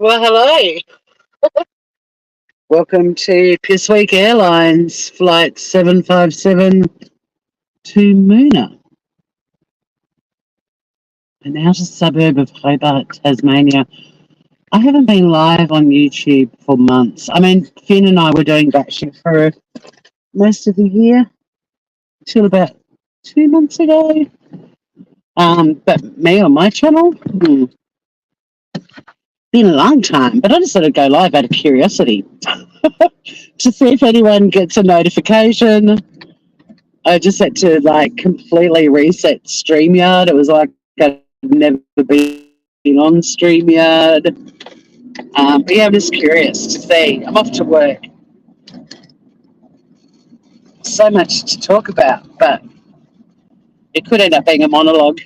Well, hello. Welcome to Pissweek Airlines Flight 757 to Moona, an outer suburb of Hobart, Tasmania. I haven't been live on YouTube for months. I mean, Finn and I were doing batshit for most of the year till about 2 months ago. But me on my channel, been a long time. But I just thought I'd go live out of curiosity to see if anyone gets a notification. I just had to completely reset StreamYard. It was like I'd never been on StreamYard. But yeah, I'm just curious to see. I'm off to work. So much to talk about, but it could end up being a monologue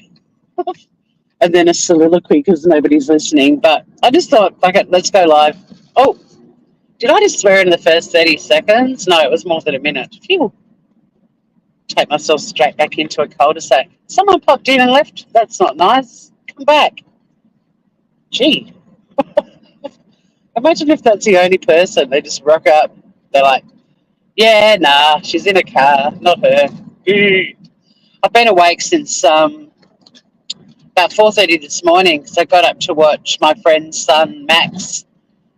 and then a soliloquy because nobody's listening. But I just thought, fuck it, let's go live. Oh, did I just swear in the first 30 seconds? No, it was more than a minute. Phew. Take myself straight back into a cul-de-sac. Someone popped in and left. That's not nice. Come back. Gee. Imagine if that's the only person. They just rock up. They're like, yeah, nah, she's in a car, not her. I've been awake since about 4:30 this morning because I got up to watch my friend's son, Max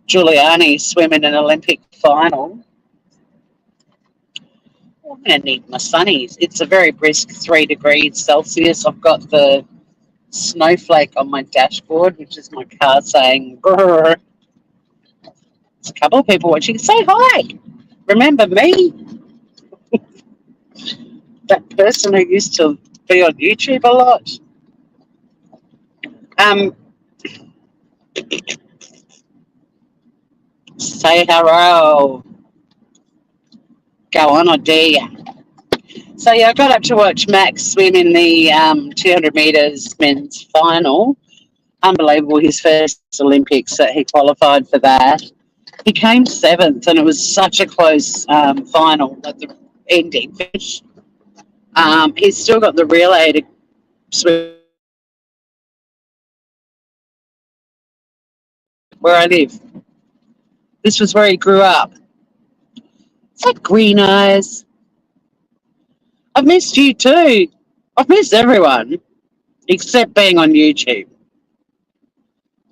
Giuliani, swim in an Olympic final. I'm going to need my sunnies. It's a very brisk 3 degrees Celsius. I've got the snowflake on my dashboard, which is my car saying, brr. There's a couple of people watching. Say hi. Remember me? That person who used to be on YouTube a lot. Say hello. Go on, I dare you. So yeah, I got up to watch Max swim in the 200 metres men's final. Unbelievable, his first Olympics that he qualified for that. He came 7th, and it was such a close final at the ending finish. He's still got the relay to swim where I live. This was where he grew up. It's like green eyes. I've missed you too. I've missed everyone except being on YouTube.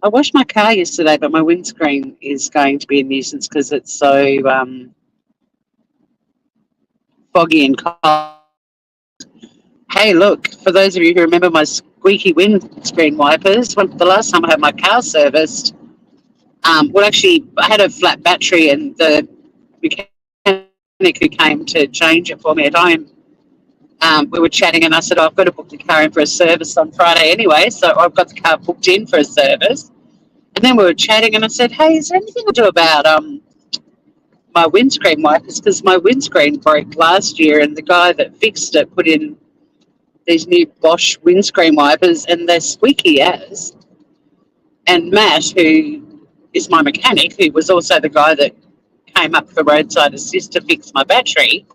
I washed my car yesterday, but my windscreen is going to be a nuisance because it's so foggy and cold. Hey, look, for those of you who remember my squeaky windscreen wipers, the last time I had my car serviced, actually, I had a flat battery and the mechanic who came to change it for me at home, we were chatting and I said, I've got to book the car in for a service on Friday anyway, so I've got the car booked in for a service. And then we were chatting and I said, hey, is there anything to do about my windscreen wipers? Because my windscreen broke last year and the guy that fixed it put in these new Bosch windscreen wipers and they're squeaky as. And Matt, who is my mechanic, who was also the guy that came up for roadside assist to fix my battery,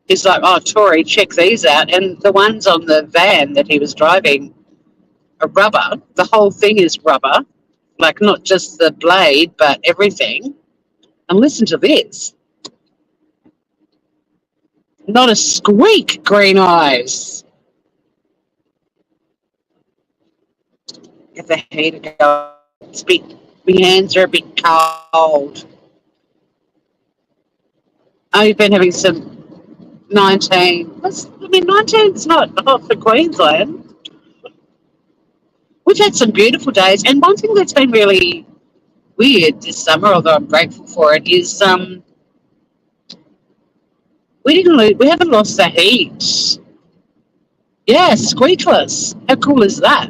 he's like, oh, Tori, check these out. And the ones on the van that he was driving are rubber. The whole thing is rubber, like not just the blade, but everything. And listen to this. Not a squeak, green eyes. Get the heater going. My hands are a bit cold. I've been having some 19. 19 is not hot for Queensland. We've had some beautiful days. And one thing that's been really weird this summer, although I'm grateful for it, is we haven't lost the heat. Yeah, squeakless. How cool is that?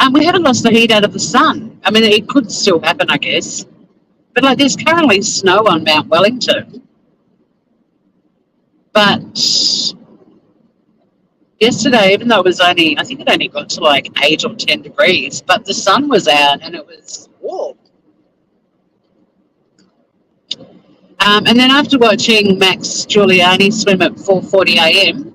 And we haven't lost the heat out of the sun. I mean, it could still happen, I guess. But there's currently snow on Mount Wellington. But yesterday, even though it was I think it only got to 8 or 10 degrees, but the sun was out and it was warm. And then after watching Max Giuliani swim at 4:40 a.m.,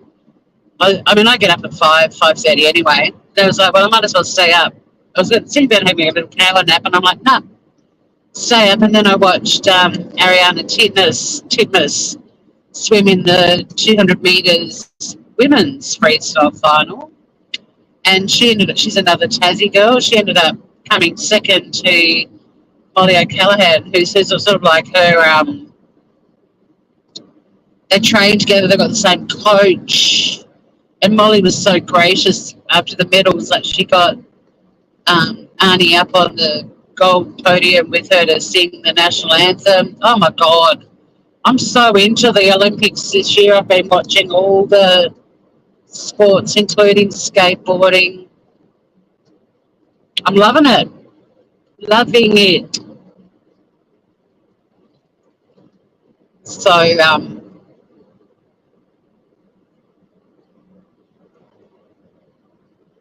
I get up at 5:30 anyway. I was like, well, I might as well stay up I was thinking about having a little power nap, and I'm like, nah, stay up. And then I watched Ariana Titmus swim in the 200 meters women's freestyle final, and she's another Tassie girl. She ended up coming second to Molly O'Callaghan, who's sort of like her. They trained together. They got the same coach, and Molly was so gracious after the medals that she got Arnie up on the gold podium with her to sing the national anthem. Oh my God. I'm so into the Olympics this year. I've been watching all the sports, including skateboarding. I'm loving it. Loving it. So,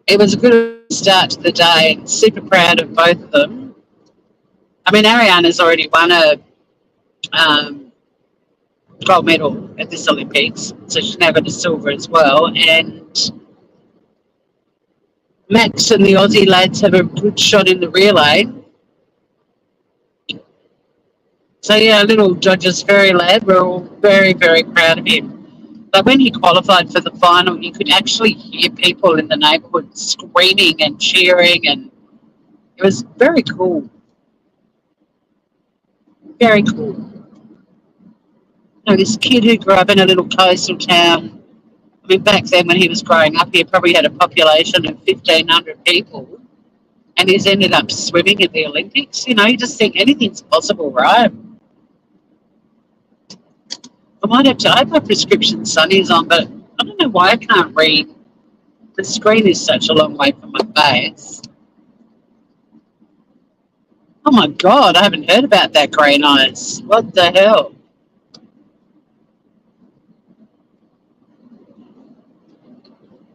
it was a good start to the day. Super proud of both of them. I mean, Ariana's already won a um, gold medal at this Olympics, so she's now got a silver as well. And Max and the Aussie lads have a good shot in the relay. So yeah, little Dodgers Ferry lad, we're all very, very proud of him. But when he qualified for the final, you could actually hear people in the neighbourhood screaming and cheering, and it was very cool. Very cool. You know, this kid who grew up in a little coastal town. I mean, back then when he was growing up, he probably had a population of 1,500 people, and he's ended up swimming at the Olympics. You know, you just think anything's possible, right? I might have to. I have my prescription sunnies on, but I don't know why I can't read. The screen is such a long way from my face. Oh my God, I haven't heard about that green ice. What the hell?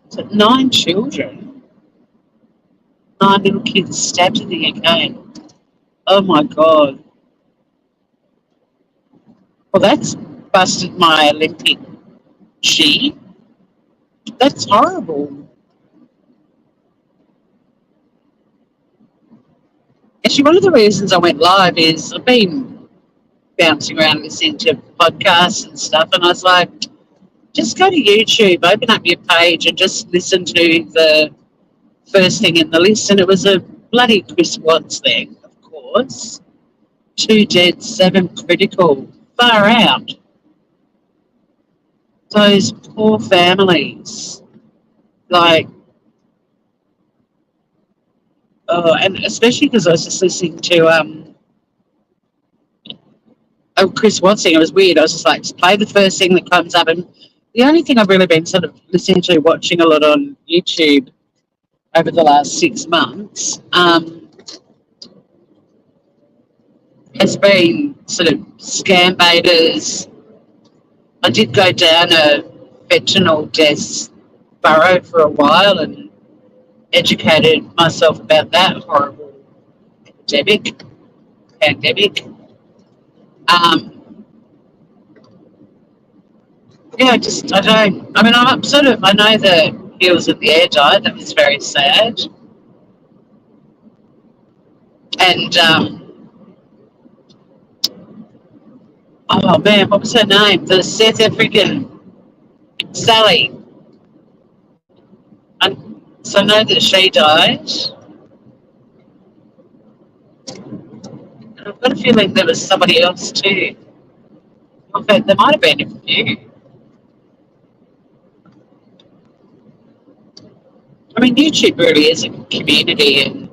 So 9 children, 9 little kids stabbed in the UK. Oh my God. Well, that's busted my Olympic chi. That's horrible. Actually, one of the reasons I went live is I've been bouncing around listening to podcasts and stuff, and I was like, just go to YouTube, open up your page, and just listen to the first thing in the list. And it was a bloody Chris Watts thing, of course. 2 dead, 7 critical. Far out. Those poor families. Like, oh, and especially because I was just listening to Chris Watts thing. It was weird. I was just like, just play the first thing that comes up. And the only thing I've really been sort of listening to, watching a lot on YouTube over the last 6 months, has been sort of scam baiters. I did go down a fentanyl death burrow for a while and educated myself about that horrible pandemic. Yeah, I mean, I know that Hills of the Air died. That was very sad. And, oh man, what was her name? The South African Sally. So I know that she died. And I've got a feeling there was somebody else too. In fact, there might have been a few. I mean, YouTube really is a community, and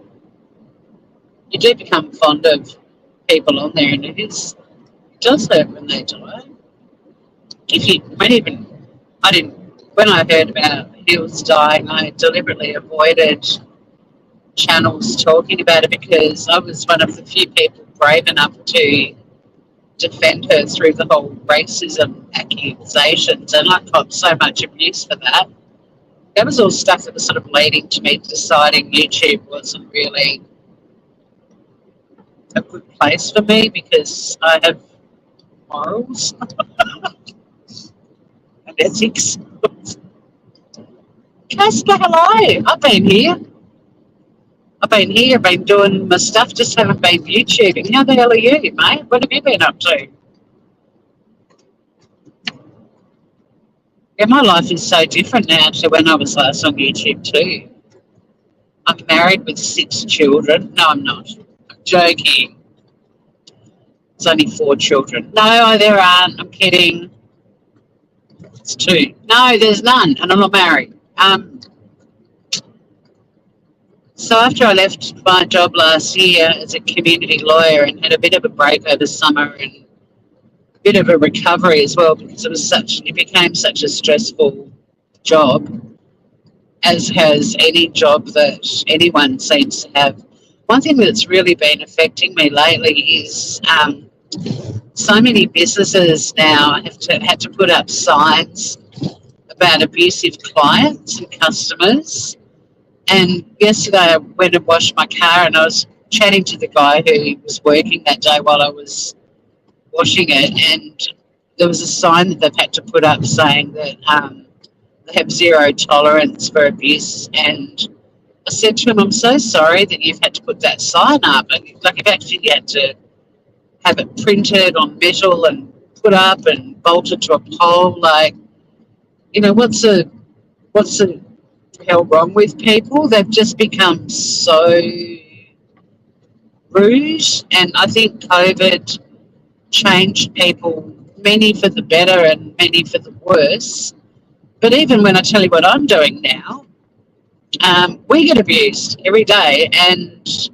you do become fond of people on there, and it does hurt when they die. I didn't, when I heard about Hills dying, I deliberately avoided channels talking about it because I was one of the few people brave enough to defend her through the whole racism accusations, and I got so much abuse for that. That was all stuff that was sort of leading to me deciding YouTube wasn't really a good place for me because I have morals and ethics. Casper, hello. I've been here. I've been here, been doing my stuff, just haven't been YouTubing. How the hell are you, mate? What have you been up to? Yeah, my life is so different now to when I was last on YouTube too. I'm married with 6 children. No, I'm not. I'm joking. It's only 4 children. No, there aren't. I'm kidding. It's 2. No, there's none, and I'm not married. So after I left my job last year as a community lawyer and had a bit of a break over summer and a bit of a recovery as well because it became such a stressful job, as has any job that anyone seems to have. One thing that's really been affecting me lately is so many businesses now had to put up signs about abusive clients and customers. And yesterday I went and washed my car and I was chatting to the guy who was working that day while I was washing it, and there was a sign that they've had to put up saying that they have zero tolerance for abuse. And I said to him, I'm so sorry that you've had to put that sign up. And like, you've actually had to have it printed on metal and put up and bolted to a pole. Like, what's the hell wrong with people? They've just become so rude. And I think COVID changed people, many for the better and many for the worse. But even when I tell you what I'm doing now, we get abused every day. And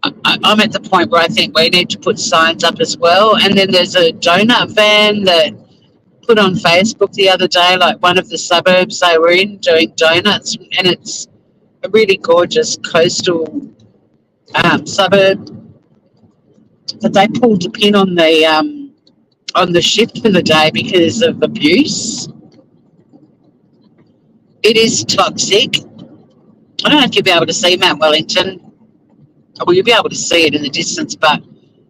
I'm at the point where I think we need to put signs up as well. And then there's a donut van that put on Facebook the other day, like one of the suburbs they were in, doing donuts, and it's a really gorgeous coastal suburb. But they pulled the pin on the shift for the day because of abuse. It is toxic. I don't know if you'll be able to see Mount Wellington. Well, you'll be able to see it in the distance, but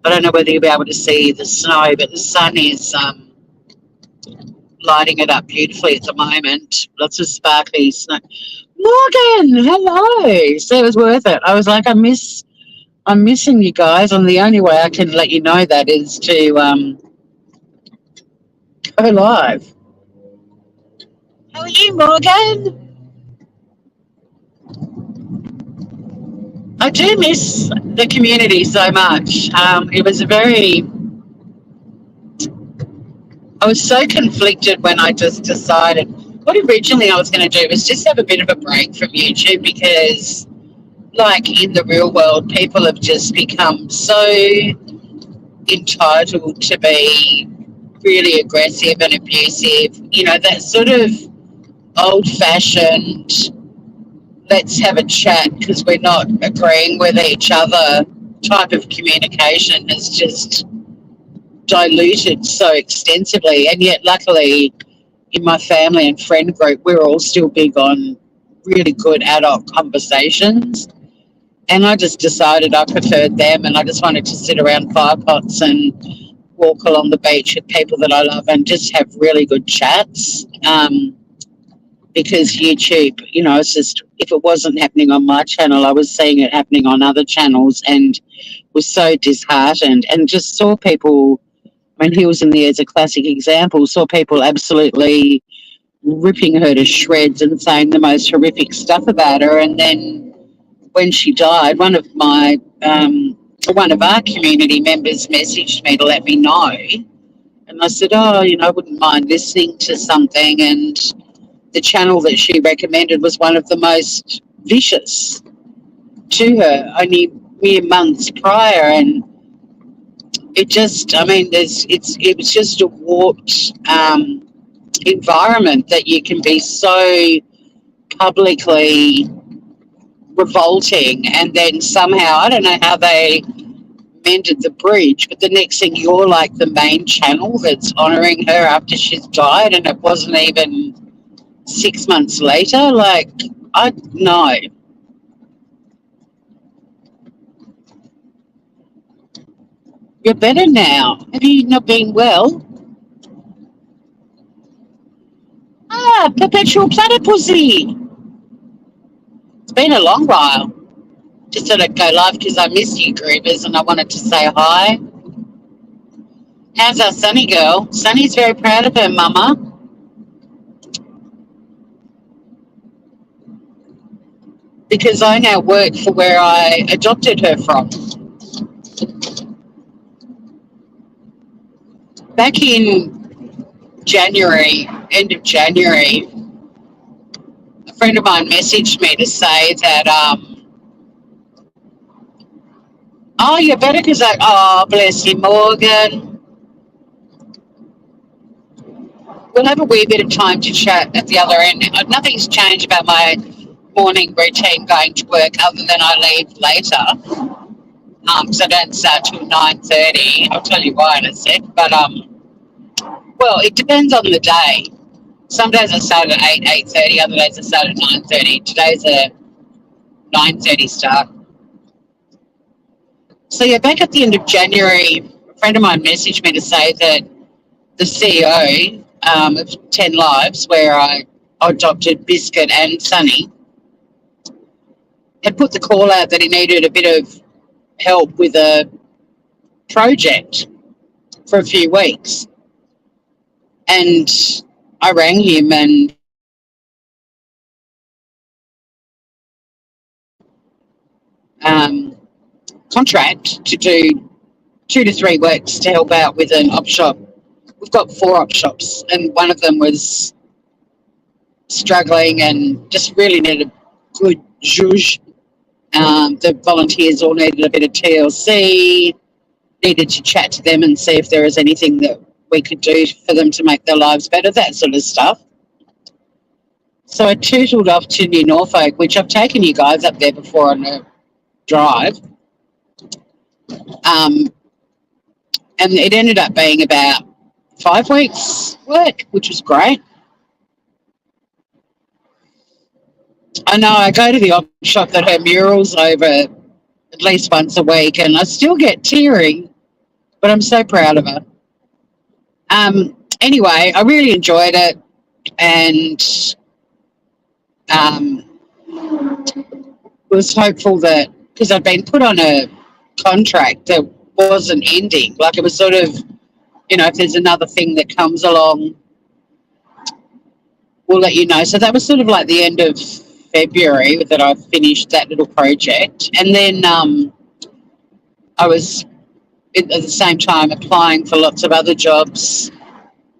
I don't know whether you'll be able to see the snow. But the sun is lighting it up beautifully at the moment. Lots of sparkly snow. Morgan, hello. So it was worth it. I was like, I'm missing you guys, and the only way I can let you know that is to go live. How are you, Morgan? I do miss the community so much. I was so conflicted when I just decided what originally I was going to do was just have a bit of a break from YouTube because, like, in the real world, people have just become so entitled to be really aggressive and abusive. That sort of old-fashioned, let's have a chat because we're not agreeing with each other type of communication has just diluted so extensively. And yet, luckily, in my family and friend group, we're all still big on really good adult conversations. And I just decided I preferred them, and I just wanted to sit around fire pots and walk along the beach with people that I love and just have really good chats. Because YouTube, it's just, if it wasn't happening on my channel, I was seeing it happening on other channels and was so disheartened and just saw people, when he was in there as a classic example, saw people absolutely ripping her to shreds and saying the most horrific stuff about her. And then when she died, one of our community members messaged me to let me know. And I said, I wouldn't mind listening to something. And the channel that she recommended was one of the most vicious to her, only mere months prior. And it just, it was just a warped environment that you can be so publicly revolting, and then somehow, I don't know how they mended the bridge, but the next thing you're like the main channel that's honouring her after she's died, and it wasn't even 6 months later. Like, I know. You're better now. Have you not been well? Perpetual platypussy. It's been a long while. Just thought I'd go live because I miss you, Groovers, and I wanted to say hi. How's our Sunny girl? Sunny's very proud of her mama because I now work for where I adopted her from. Back in January, end of January, a friend of mine messaged me to say that, oh, you're better because oh, bless you, Morgan. We'll have a wee bit of time to chat at the other end. Nothing's changed about my morning routine going to work other than I leave later. Because I don't start till 9:30. I'll tell you why in a sec. But, well, it depends on the day. Some days I start at 8:30. Other days I start at 9:30. Today's a 9:30 start. So, yeah, back at the end of January, a friend of mine messaged me to say that the CEO of 10 Lives, where I adopted Biscuit and Sunny, had put the call out that he needed a bit of help with a project for a few weeks. And I rang him and contract to do 2 to 3 weeks to help out with an op shop. We've got 4 op shops, and one of them was struggling and just really needed a good zhuzh. The volunteers all needed a bit of TLC, needed to chat to them and see if there was anything that we could do for them to make their lives better, that sort of stuff. So I tootled off to New Norfolk, which I've taken you guys up there before on a drive. And it ended up being about 5 weeks work, which was great. I know I go to the op shop that her mural's over at least once a week, and I still get tearing, but I'm so proud of her. Anyway, I really enjoyed it, and was hopeful that, because I'd been put on a contract that wasn't ending, like it was sort of, you know, if there's another thing that comes along, we'll let you know. So that was sort of like the end of February that I finished that little project. And then I was at the same time applying for lots of other jobs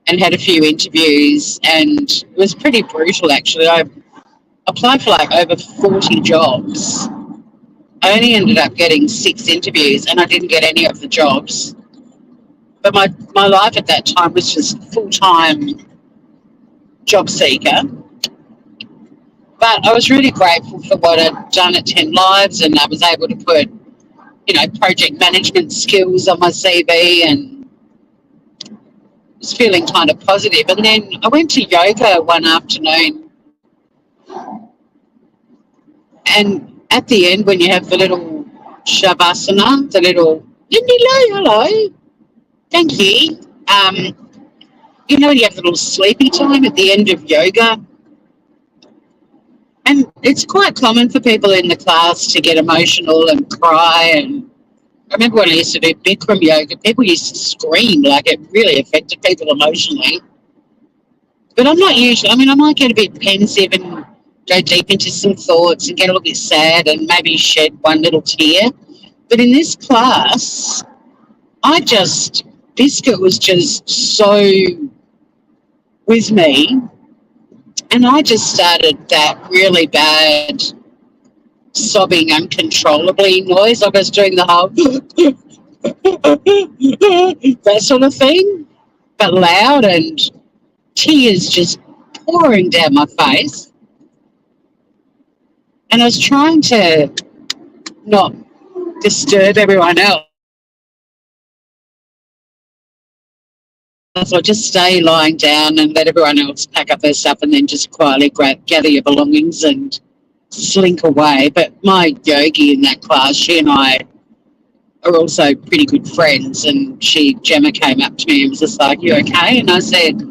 and had a few interviews, and it was pretty brutal actually. I applied for like over 40 jobs. I only ended up getting 6 interviews and I didn't get any of the jobs. But my life at that time was just full-time job seeker. But I was really grateful for what I'd done at 10 Lives, and I was able to put, you know, project management skills on my CV and was feeling kind of positive. And then I went to yoga one afternoon, and at the end when you have the little shavasana, the little hello, thank you. You know, you have the little sleepy time at the end of yoga. And it's quite common for people in the class to get emotional and cry. And I remember when I used to do Bikram yoga, people used to scream, like it really affected people emotionally. But I'm not usually, I mean, I might get a bit pensive and go deep into some thoughts and get a little bit sad and maybe shed one little tear. But in this class, Biscuit was just so with me. And I just started that really bad sobbing uncontrollably noise. I was doing the whole that sort of thing, but loud, and tears just pouring down my face. And I was trying to not disturb everyone else. So I just stay lying down and let everyone else pack up their stuff and then just quietly gather your belongings and slink away. But my yogi in that class, she and I are also pretty good friends, and Gemma came up to me and was just like, "You okay?" And I said,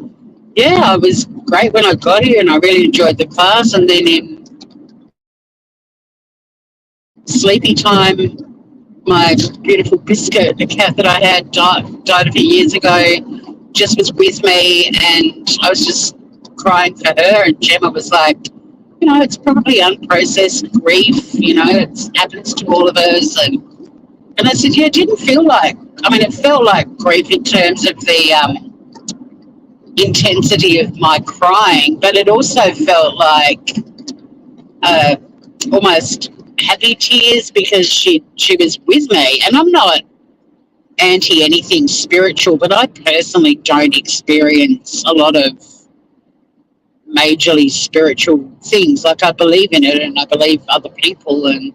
"Yeah, I was great when I got here and I really enjoyed the class." And then in sleepy time. My beautiful Biscuit, the cat that I had, died a few years ago, just was with me, and I was just crying for her. And Gemma was like, it's probably unprocessed grief. It happens to all of us. And I said, yeah, it didn't feel like. I mean, it felt like grief in terms of the intensity of my crying, but it also felt like uh, almost happy tears because she was with me. And I'm not anti anything spiritual, but I personally don't experience a lot of majorly spiritual things. Like, I believe in it and I believe other people, and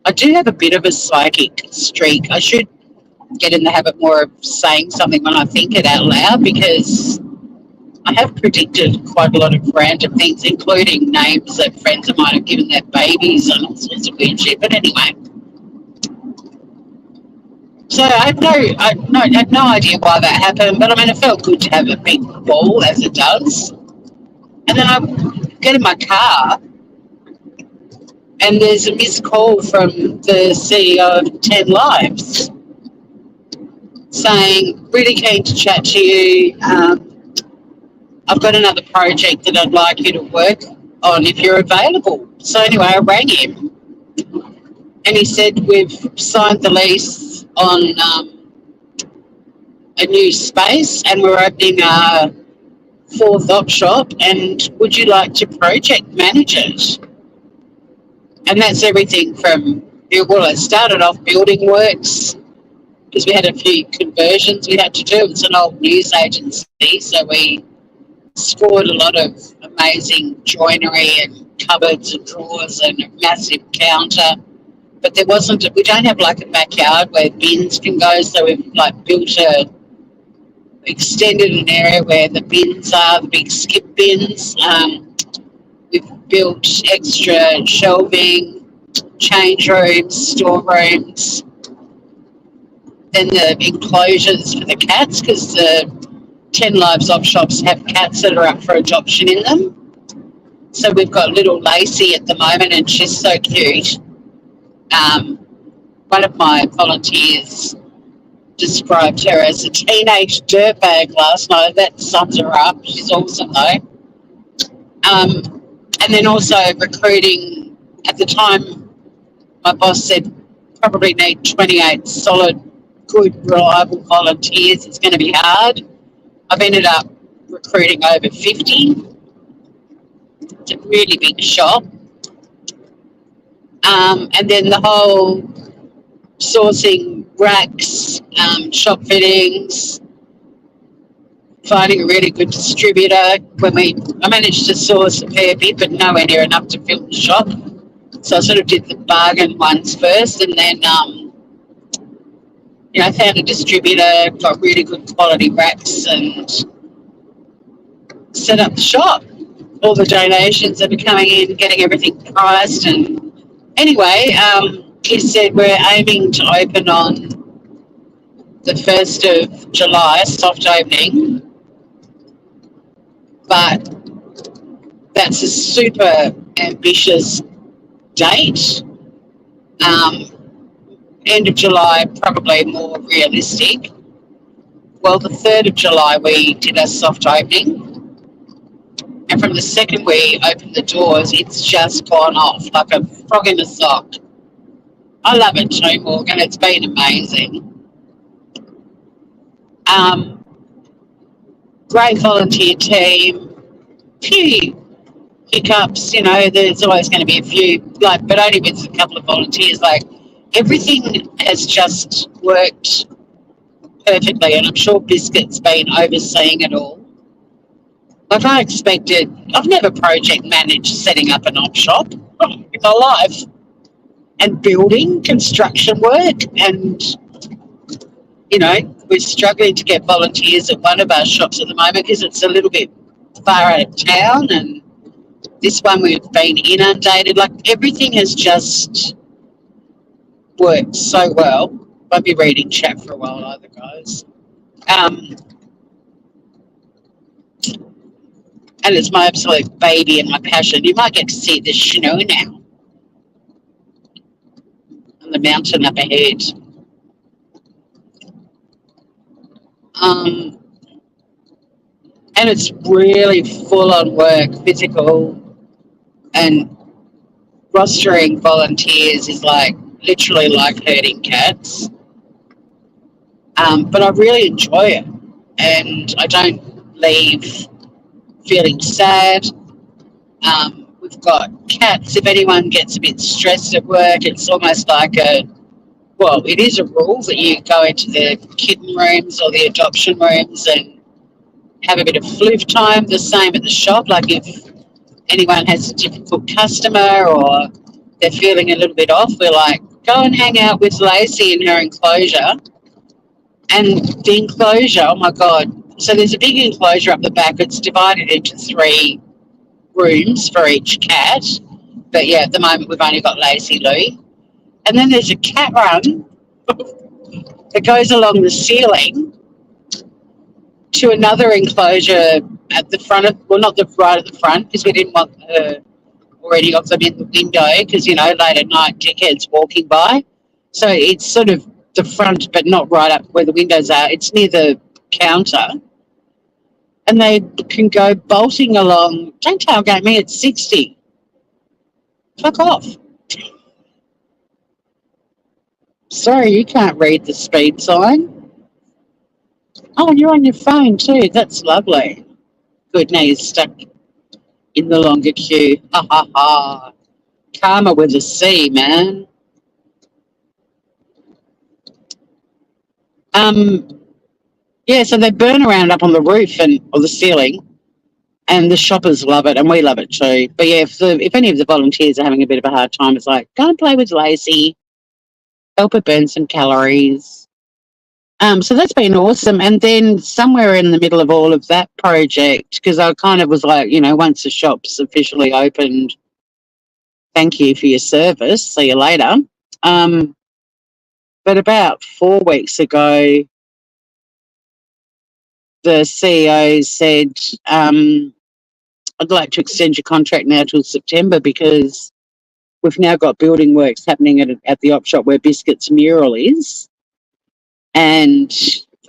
I do have a bit of a psychic streak. I should get in the habit more of saying something when I think it out loud, because I have predicted quite a lot of random things, including names that friends of mine have given their babies and all sorts of weird shit. But anyway, so I had no idea why that happened, but I mean, it felt good to have a big ball, as it does. And then I get in my car, and there's a missed call from the CEO of 10 Lives saying, really keen to chat to you. I've got another project that I'd like you to work on if you're available. So anyway, I rang him, and he said, we've signed the lease on a new space, and we're opening a fourth op shop, and would you like to project manage it? And that's everything from, well, it started off building works, because we had a few conversions we had to do. It's an old news agency, so we scored a lot of amazing joinery and cupboards and drawers and a massive counter. But we don't have like a backyard where bins can go, so we've like extended an area where the bins are, the big skip bins. We've built extra shelving, change rooms, storerooms, then the enclosures for the cats, because the 10 Lives op shops have cats that are up for adoption in them. So we've got little Lacey at the moment, and she's so cute. One of my volunteers described her as a teenage dirtbag last night. That sums her up. She's awesome, though. And then also recruiting. At the time, my boss said probably need 28 solid, good, reliable volunteers. It's going to be hard. I've ended up recruiting over 50. It's a really big shop. And then the whole sourcing racks, shop fittings, finding a really good distributor. I managed to source a fair bit, but nowhere near enough to fill the shop. So I sort of did the bargain ones first, and then I found a distributor, got really good quality racks, and set up the shop. All the donations that are coming in, getting everything priced, and anyway, he said we're aiming to open on the 1st of July, soft opening, but that's a super ambitious date. End of July, probably more realistic. Well, the 3rd of July, we did a soft opening. And from the second we opened the doors, it's just gone off like a frog in a sock. I love it too, Morgan. It's been amazing. Great volunteer team. Few hiccups, there's always going to be a few, but only with a couple of volunteers. Everything has just worked perfectly, and I'm sure Biscuit's been overseeing it all. I've never project managed setting up an op shop in my life, and building construction work, and we're struggling to get volunteers at one of our shops at the moment because it's a little bit far out of town, and this one we've been inundated. Everything has just worked so well. Won't be reading chat for a while either, guys. And it's my absolute baby and my passion. You might get to see the snow now. on the mountain up ahead. Um, and it's really full on work, physical, and rostering volunteers is like literally like herding cats. But I really enjoy it, and I don't leave feeling sad. We've got cats. If anyone gets a bit stressed at work, it's almost like it is a rule that you go into the kitten rooms or the adoption rooms and have a bit of floof time. The same at the shop. Like if anyone has a difficult customer or they're feeling a little bit off, we're like, go and hang out with Lacey in her enclosure. And the enclosure, oh my God. So there's a big enclosure up the back. It's divided into 3 rooms for each cat. But yeah, at the moment we've only got Lacey Lou. And then there's a cat run that goes along the ceiling to another enclosure at the front of, well, not the right at the front, because we didn't want her already of them in the window, because, you know, late at night, dickheads walking by. So it's sort of the front, but not right up where the windows are. It's near the counter. And they can go bolting along. Don't tailgate me at 60. Fuck off. Sorry, you can't read the speed sign. Oh, and you're on your phone too. That's lovely. Good, now you're stuck in the longer queue. Ha ha ha. Karma with a C, man. Yeah, so they burn around up on the roof or the ceiling, and the shoppers love it, and we love it too. But yeah, if any of the volunteers are having a bit of a hard time, it's like, go and play with Lacey, help her burn some calories. So that's been awesome. And then somewhere in the middle of all of that project, because I kind of was like, you know, once the shop's officially opened, thank you for your service, see you later. But about 4 weeks ago, the CEO said, I'd like to extend your contract now till September because we've now got building works happening at the op shop where Biscuit's mural is. And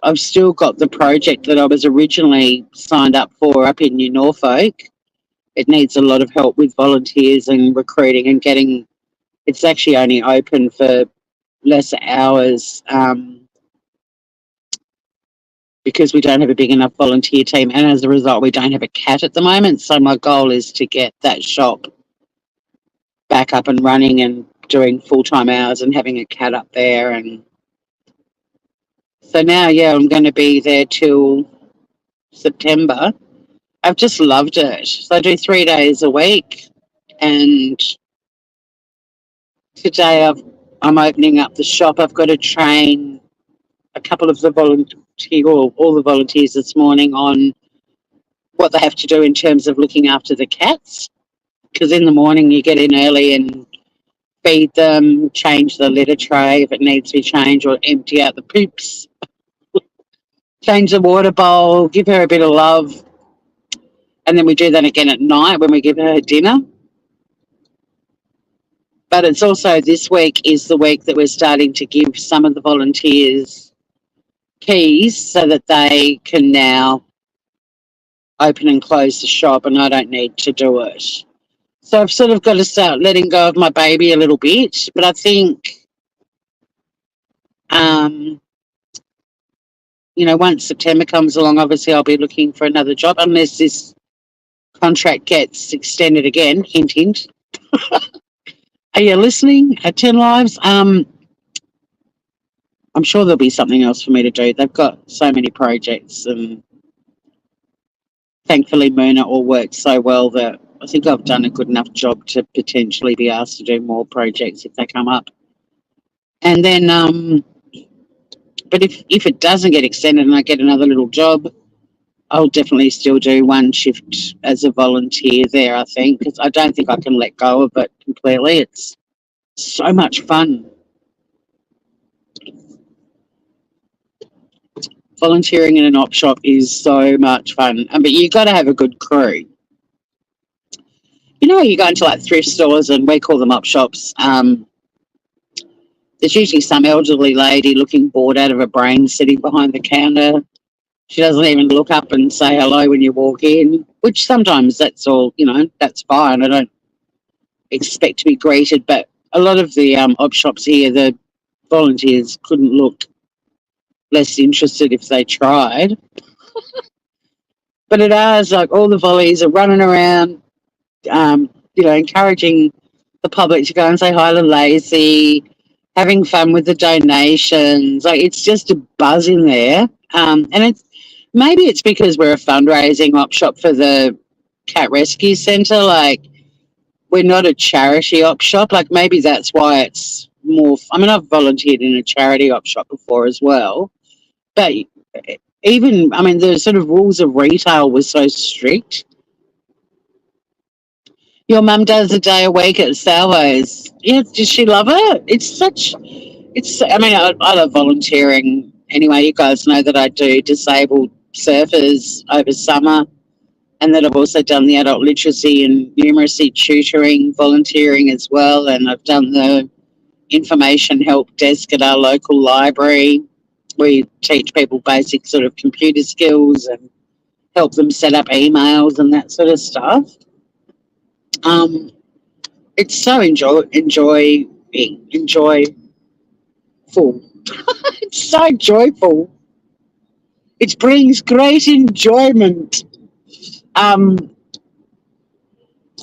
I've still got the project that I was originally signed up for up in New Norfolk. It needs a lot of help with volunteers and recruiting and getting, it's actually only open for less hours because we don't have a big enough volunteer team, and as a result we don't have a cat at the moment. So my goal is to get that shop back up and running and doing full-time hours and having a cat up there. And so now, yeah, I'm going to be there till September. I've just loved it. So I do 3 days a week, and today I'm opening up the shop. I've got to train a couple of the all the volunteers this morning on what they have to do in terms of looking after the cats, because in the morning you get in early and feed them, change the litter tray if it needs to be changed, or empty out the poops, change the water bowl, give her a bit of love, and then we do that again at night when we give her dinner. But it's also, this week is the week that we're starting to give some of the volunteers keys so that they can now open and close the shop, and I don't need to do it. So I've sort of got to start letting go of my baby a little bit. But I think, you know, once September comes along, obviously I'll be looking for another job unless this contract gets extended again. Hint, hint. Are you listening? At 10 Lives? I'm sure there'll be something else for me to do. They've got so many projects, and thankfully Moona all works so well that I think I've done a good enough job to potentially be asked to do more projects if they come up. And then, but if it doesn't get extended and I get another little job, I'll definitely still do one shift as a volunteer there, I think, because I don't think I can let go of it completely. It's so much fun. Volunteering in an op shop is so much fun, but you got to have a good crew. You know, you go into like thrift stores, and we call them op shops. There's usually some elderly lady looking bored out of her brain sitting behind the counter. She doesn't even look up and say hello when you walk in, which sometimes that's all, that's fine. I don't expect to be greeted, but a lot of the op shops here, the volunteers couldn't look less interested if they tried. But it is like all the volleys are running around, encouraging the public to go and say hi to Lacey, having fun with the donations. Like it's just a buzz in there. And it's because we're a fundraising op shop for the Cat Rescue Centre. Like we're not a charity op shop. Like maybe that's why it's more. I've volunteered in a charity op shop before as well, but the sort of rules of retail was so strict. Your mum does a day a week at Salvo's. Yeah, does she love it? I love volunteering. Anyway, you guys know that I do disabled surfers over summer and that I've also done the adult literacy and numeracy tutoring, volunteering as well. And I've done the information help desk at our local library. We teach people basic sort of computer skills and help them set up emails and that sort of stuff. It's so enjoyful. It's so joyful. It brings great enjoyment. And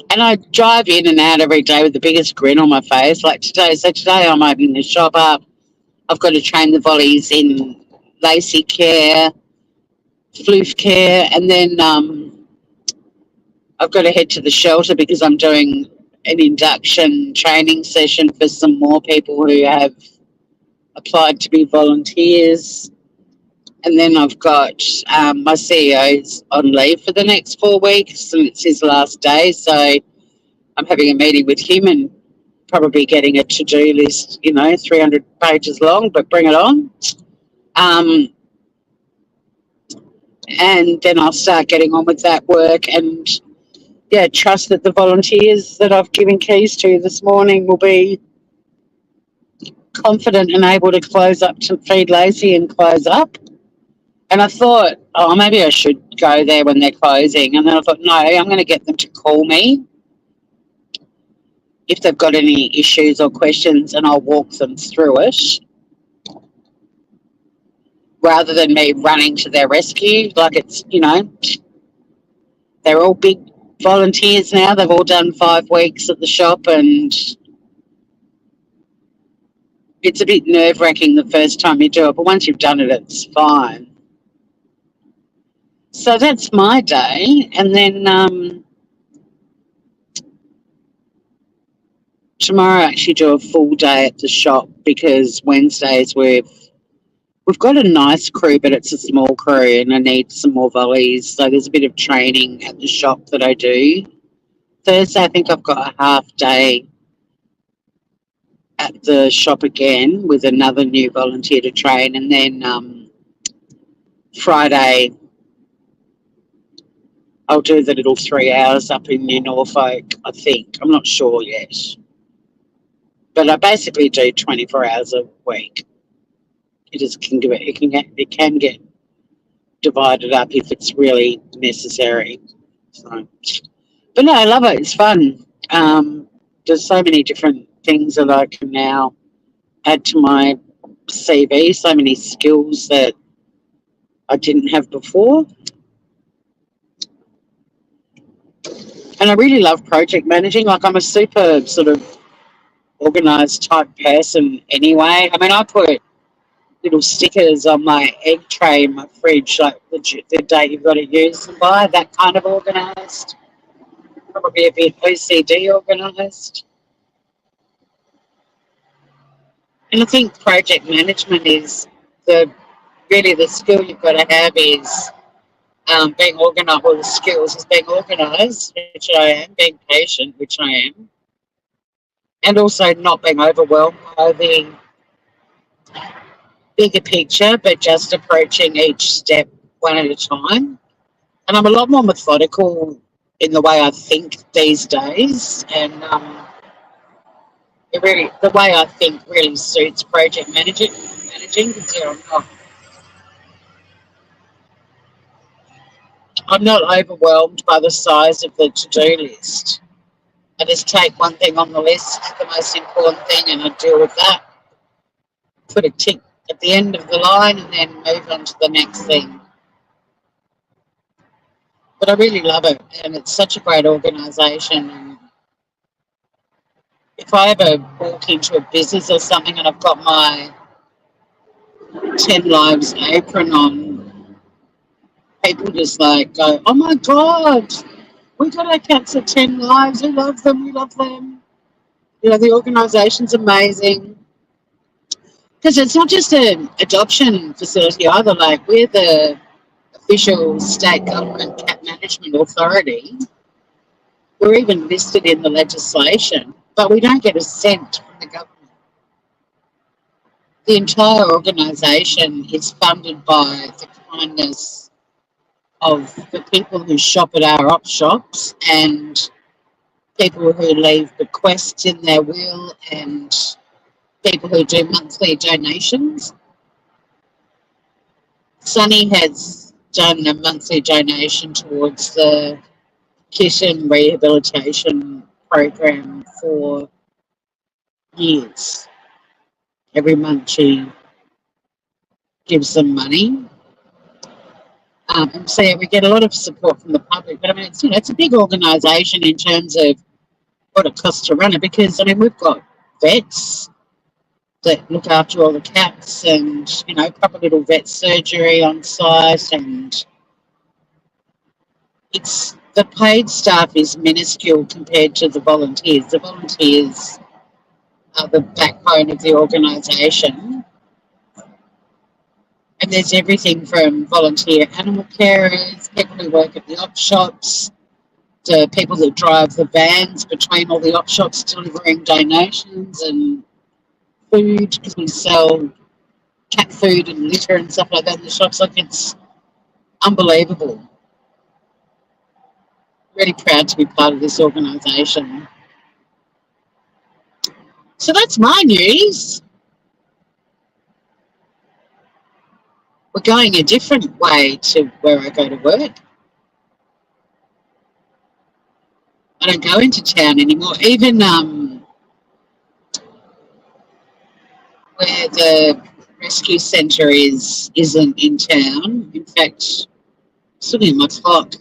I drive in and out every day with the biggest grin on my face. Like today, I'm opening the shop up. I've got to train the volleys in Lacey care, floof care, and then I've got to head to the shelter because I'm doing an induction training session for some more people who have applied to be volunteers. And then I've got my CEO's on leave for the next 4 weeks, and it's his last day. So I'm having a meeting with him and probably getting a to-do list, 300 pages long, but bring it on. And then I'll start getting on with that work and, trust that the volunteers that I've given keys to this morning will be confident and able to close up to feed Lacey and close up. And I thought, maybe I should go there when they're closing. And then I thought, no, I'm going to get them to call me if they've got any issues or questions, and I'll walk them through it rather than me running to their rescue. Like it's, they're all big volunteers now. They've all done 5 weeks at the shop, and it's a bit nerve-wracking the first time you do it, but once you've done it, it's fine. So that's my day, and then tomorrow I actually do a full day at the shop because Wednesdays we've got a nice crew, but it's a small crew, and I need some more volleys. So there's a bit of training at the shop that I do. Thursday, I think I've got a half day at the shop again with another new volunteer to train, and then Friday I'll do the little 3 hours up in New Norfolk, I think. I'm not sure yet. But I basically do 24 hours a week. It can get divided up if it's really necessary. So, but no, I love it. It's fun. There's so many different things that I can now add to my CV, so many skills that I didn't have before. And I really love project managing. Like I'm a super sort of organised type person anyway. I put little stickers on my egg tray in my fridge, like the date you've got to use them by, that kind of organised. Probably a bit OCD organised. And I think project management is the skill you've got to have is being organised. Well, the skills is being organised, which I am, being patient, which I am, and also not being overwhelmed by the bigger picture, but just approaching each step one at a time. And I'm a lot more methodical in the way I think these days. And It really, the way I think really suits project managing because I'm not overwhelmed by the size of the to-do list. I just take one thing on the list, the most important thing, and I deal with that. Put a tick at the end of the line and then move on to the next thing. But I really love it, and it's such a great organisation. And if I ever walk into a business or something and I've got my 10 Lives apron on, people just like go, "Oh my God, we got our cats at 10 Lives. We love them. We love them." You know, the organisation's amazing. Because it's not just an adoption facility either. Like, we're the official state government cat management authority. We're even listed in the legislation, but we don't get a cent from the government. The entire organisation is funded by the kindness of the people who shop at our op shops and people who leave bequests in their will and people who do monthly donations. Sunny has done a monthly donation towards the kitten rehabilitation program for years. Every month she gives them money. And so yeah, we get a lot of support from the public. But I mean, it's a big organisation in terms of what it costs to run it because, I mean, we've got vets that look after all the cats and, proper little vet surgery on site, and the paid staff is minuscule compared to the volunteers. The volunteers are the backbone of the organisation. And there's everything from volunteer animal carers, people who work at the op shops, to people that drive the vans between all the op shops delivering donations and food, because we sell cat food and litter and stuff like that in the shops. Like, it's unbelievable. Really proud to be part of this organisation. So that's my news. We're going a different way to where I go to work. I don't go into town anymore. Even where the rescue centre isn't in town. In fact, it's looking at my clock.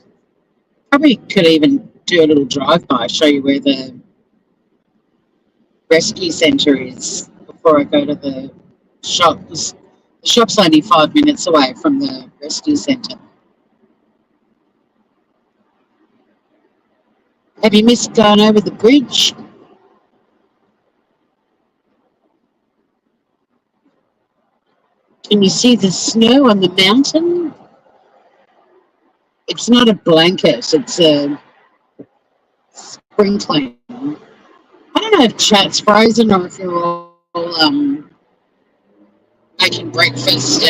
Probably could even do a little drive-by, show you where the rescue centre is before I go to the shop. The shop's only 5 minutes away from the rescue centre. Have you missed going over the bridge? Can you see the snow on the mountain? It's not a blanket, it's a sprinkling. I don't know if chat's frozen or if you're all making breakfast.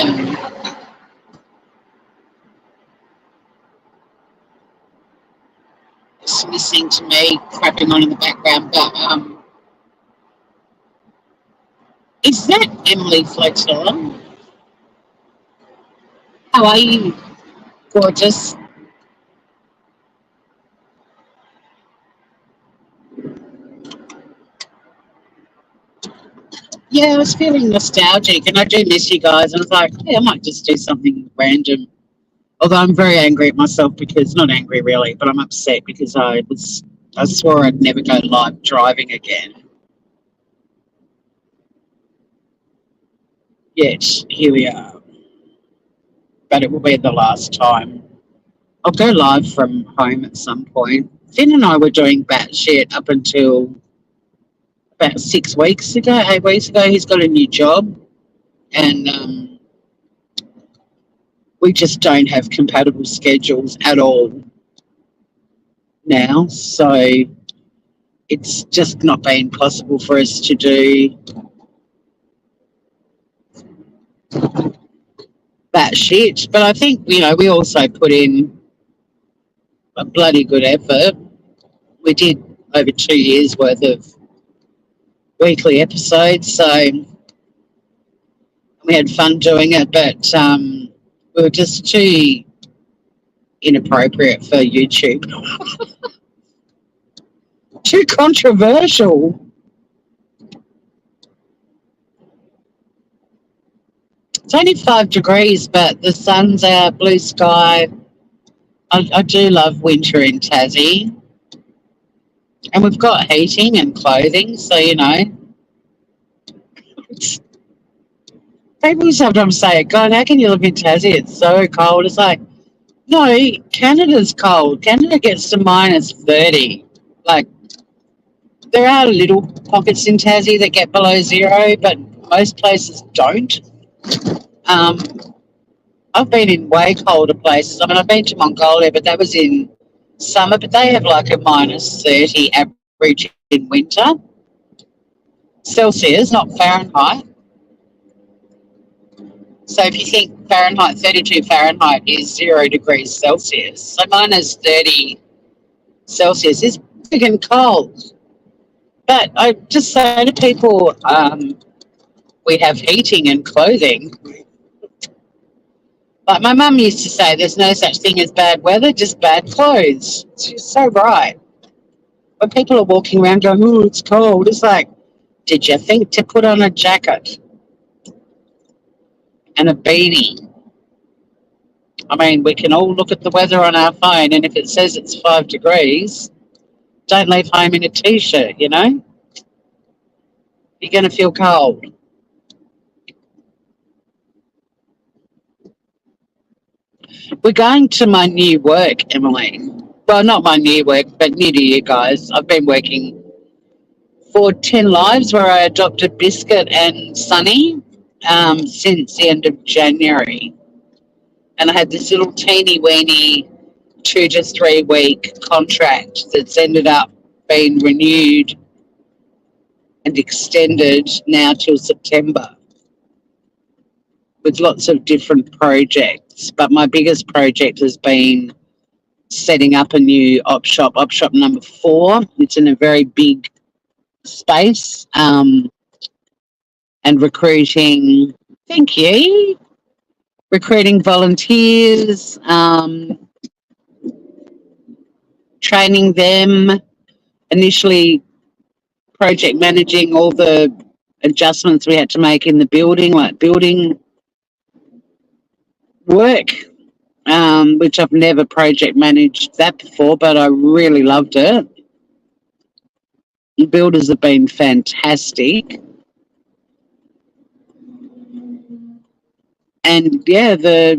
Just listening to me cracking on in the background. But is that Emily Fletcher? How are you? Gorgeous. Yeah, I was feeling nostalgic, and I do miss you guys. And I was like, yeah, I might just do something random. Although I'm very angry at myself because, not angry really, but I'm upset because I swore I'd never go live driving again. Yet here we are. But it will be the last time. I'll go live from home at some point. Finn and I were doing batshit up until about 6 weeks ago, 8 weeks ago. He's got a new job, and we just don't have compatible schedules at all now. So it's just not been possible for us to do that shit. But I think, we also put in a bloody good effort. We did over 2 years worth of weekly episodes. So we had fun doing it, but we were just too inappropriate for YouTube, too controversial. It's only 5 degrees, but the sun's out, blue sky. I do love winter in Tassie, and we've got heating and clothing, so people sometimes say, "God, how can you live in Tassie? It's so cold." It's like, no, Canada's cold. Canada gets to -30. Like, there are little pockets in Tassie that get below zero, but most places don't. Um, I've been in way colder places. I mean, I've been to Mongolia, but that was in summer, but they have like a -30 average in winter. Celsius, not Fahrenheit. So if you think Fahrenheit, 32 Fahrenheit is 0 degrees Celsius, so -30 Celsius is freaking cold. But I just say to people, we have heating and clothing. Like my mum used to say, there's no such thing as bad weather, just bad clothes. She's so right. When people are walking around going, oh, it's cold, it's like, did you think to put on a jacket and a beanie? I mean, we can all look at the weather on our phone, and if it says it's 5 degrees, don't leave home in a T-shirt, You're going to feel cold. We're going to my new work, Emily. Well, not my new work, but new to you guys. I've been working for 10 Lives where I adopted Biscuit and Sunny since the end of January. And I had this little teeny weeny 2 to 3 week contract that's ended up being renewed and extended now till September with lots of different projects. But my biggest project has been setting up a new op shop number 4. It's in a very big space, and recruiting, thank you, recruiting volunteers, training them, initially project managing all the adjustments we had to make in the building, like building work, which I've never project managed that before, but I really loved it. The builders have been fantastic. And yeah,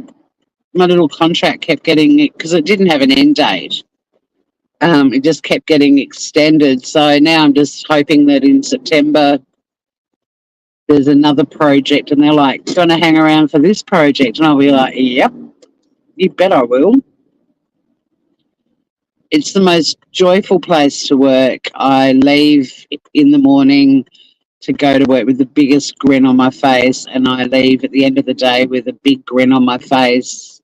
my little contract kept getting, because it didn't have an end date. It just kept getting extended. So now I'm just hoping that in September there's another project, and they're like, "Do you want to hang around for this project?" And I'll be like, "Yep, you bet I will." It's the most joyful place to work. I leave in the morning to go to work with the biggest grin on my face, and I leave at the end of the day with a big grin on my face.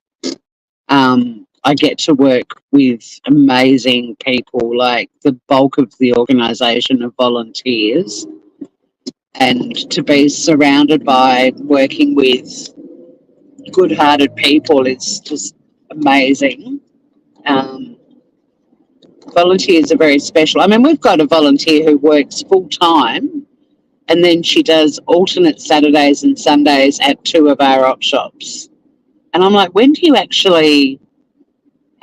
I get to work with amazing people, like the bulk of the organisation of volunteers, and to be surrounded by working with good-hearted people is just amazing. Volunteers are very special. I mean, we've got a volunteer who works full-time, and then she does alternate Saturdays and Sundays at 2 of our op shops. And I'm like, when do you actually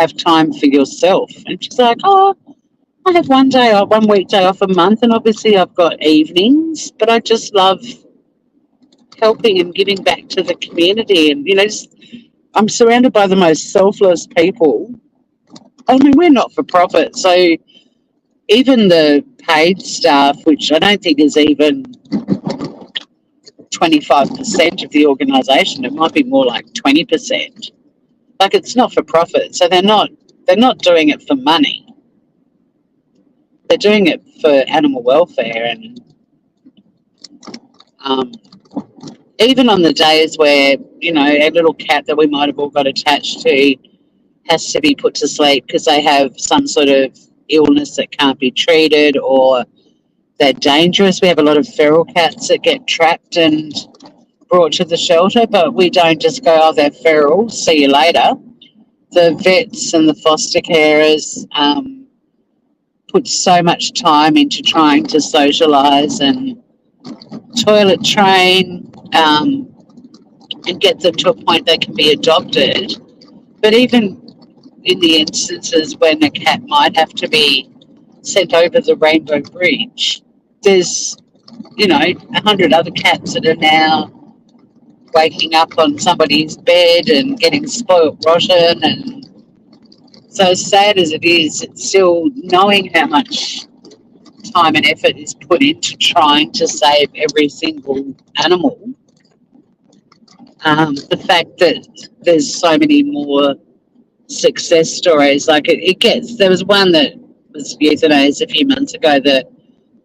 have time for yourself? And she's like, oh, I have one weekday off a month, and obviously I've got evenings, but I just love helping and giving back to the community. And, I'm surrounded by the most selfless people. I mean, we're not for profit, so even the paid staff, which I don't think is even 25% of the organisation, it might be more like 20%. Like, it's not for profit, so they're not doing it for money. They're doing it for animal welfare. And even on the days where, a little cat that we might have all got attached to has to be put to sleep because they have some sort of illness that can't be treated, or they're dangerous. We have a lot of feral cats that get trapped and brought to the shelter, but we don't just go, oh, they're feral, see you later. The vets and the foster carers put so much time into trying to socialise and toilet train and get them to a point they can be adopted. But even in the instances when a cat might have to be sent over the Rainbow Bridge, there's, 100 other cats that are now waking up on somebody's bed and getting spoilt rotten. And so sad as it is, it's still knowing how much time and effort is put into trying to save every single animal. The fact that there's so many more success stories, like there was one that was euthanized a few months ago that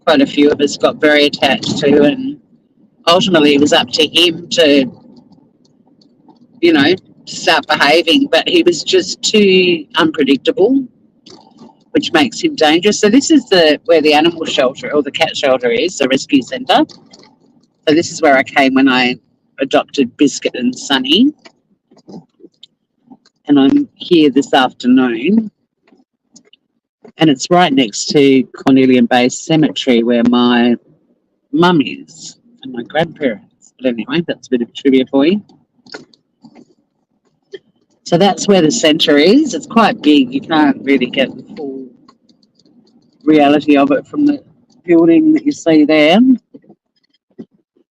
quite a few of us got very attached to, and ultimately it was up to him to, start behaving, but he was just too unpredictable, which makes him dangerous. So this is where the animal shelter or the cat shelter is, the rescue centre. So this is where I came when I adopted Biscuit and Sunny. And I'm here this afternoon. And it's right next to Cornelian Bay Cemetery where my mum is and my grandparents. But anyway, that's a bit of trivia for you. So that's where the centre is. It's quite big. You can't really get the full reality of it from the building that you see there.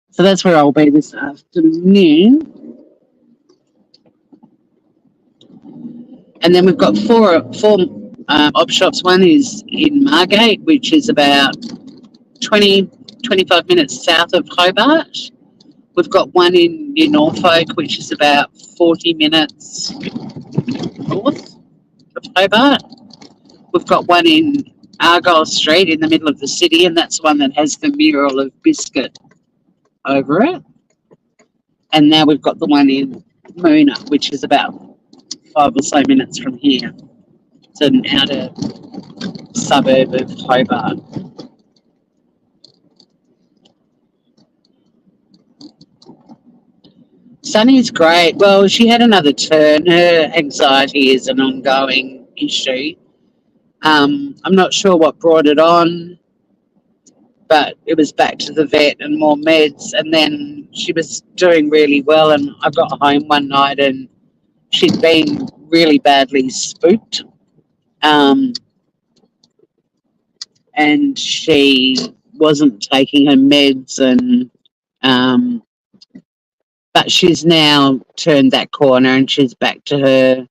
So that's where I'll be this afternoon. And then we've got four op shops. One is in Margate, which is about 25 minutes south of Hobart. We've got one in New Norfolk, which is about 40 minutes north of Hobart. We've got one in Argyle Street in the middle of the city, and that's one that has the mural of Biscuit over it. And now we've got the one in Moona, which is about 5 or so minutes from here. It's an outer suburb of Hobart. Sunny's great. Well, she had another turn. Her anxiety is an ongoing issue. I'm not sure what brought it on, but it was back to the vet and more meds. And then she was doing really well. And I got home one night and she'd been really badly spooked. And she wasn't taking her meds, and but she's now turned that corner and she's back to her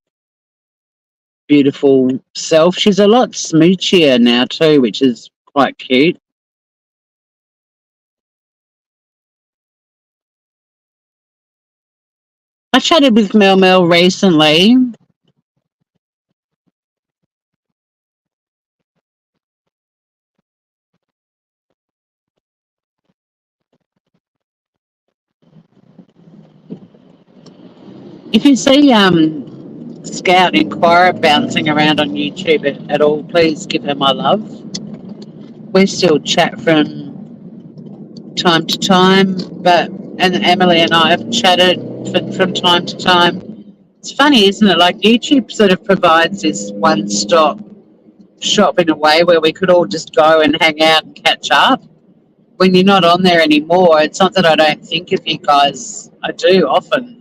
beautiful self. She's a lot smoochier now too, which is quite cute. I chatted with Mel recently. If you see Scout Inquirer bouncing around on YouTube at all, please give her my love. We still chat from time to time, and Emily and I have chatted from time to time. It's funny, isn't it? Like YouTube sort of provides this one-stop shop in a way where we could all just go and hang out and catch up. When you're not on there anymore, it's not that I don't think of you guys. I do often.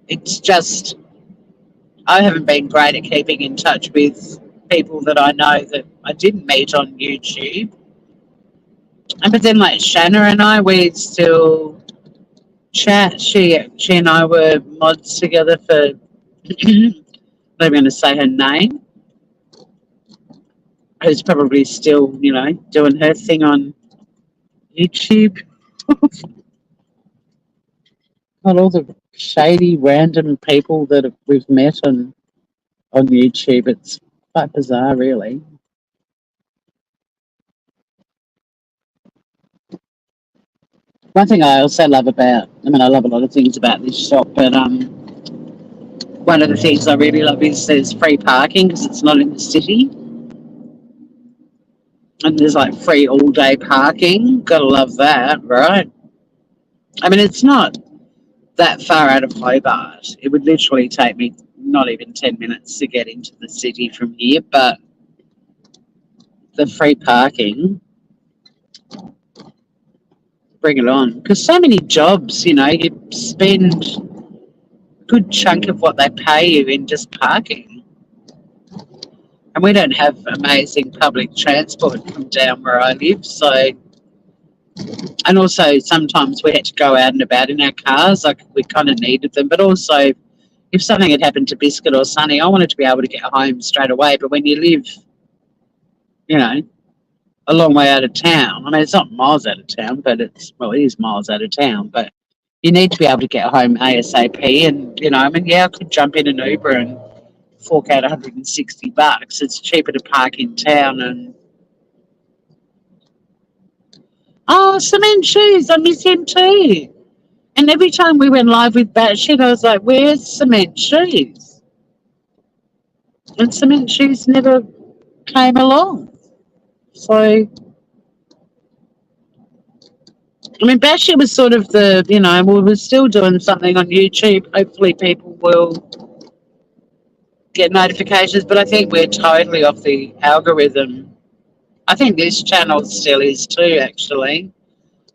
It's just I haven't been great at keeping in touch with people that I know that I didn't meet on YouTube. But then, like Shanna and I, we still chat. She and I were mods together for. I'm not going to say her name. Who's probably still, doing her thing on YouTube. Not all the shady, random people that we've met on YouTube. It's quite bizarre, really. One thing I also love I love a lot of things about this shop, but one of the things I really love is there's free parking because it's not in the city. And there's like free all day parking. Gotta love that, right? I mean, it's not that far out of Hobart. It would literally take me not even 10 minutes to get into the city from here, but the free parking, bring it on. Because so many jobs, you spend a good chunk of what they pay you in just parking. And we don't have amazing public transport from down where I live, so. And also, sometimes we had to go out and about in our cars, like we kind of needed them. But also, if something had happened to Biscuit or Sunny, I wanted to be able to get home straight away. But when you live, you know, a long way out of town, I mean, it's not miles out of town, but it is miles out of town. But you need to be able to get home ASAP. And, I mean, yeah, I could jump in an Uber and fork out $160. It's cheaper to park in town. And, oh, cement shoes, I miss him too. And every time we went live with Batshit, I was like, where's Cement Shoes? And Cement Shoes never came along. So, I mean, Batshit was sort of we were still doing something on YouTube. Hopefully people will get notifications, but I think we're totally off the algorithm. I think this channel still is too, actually.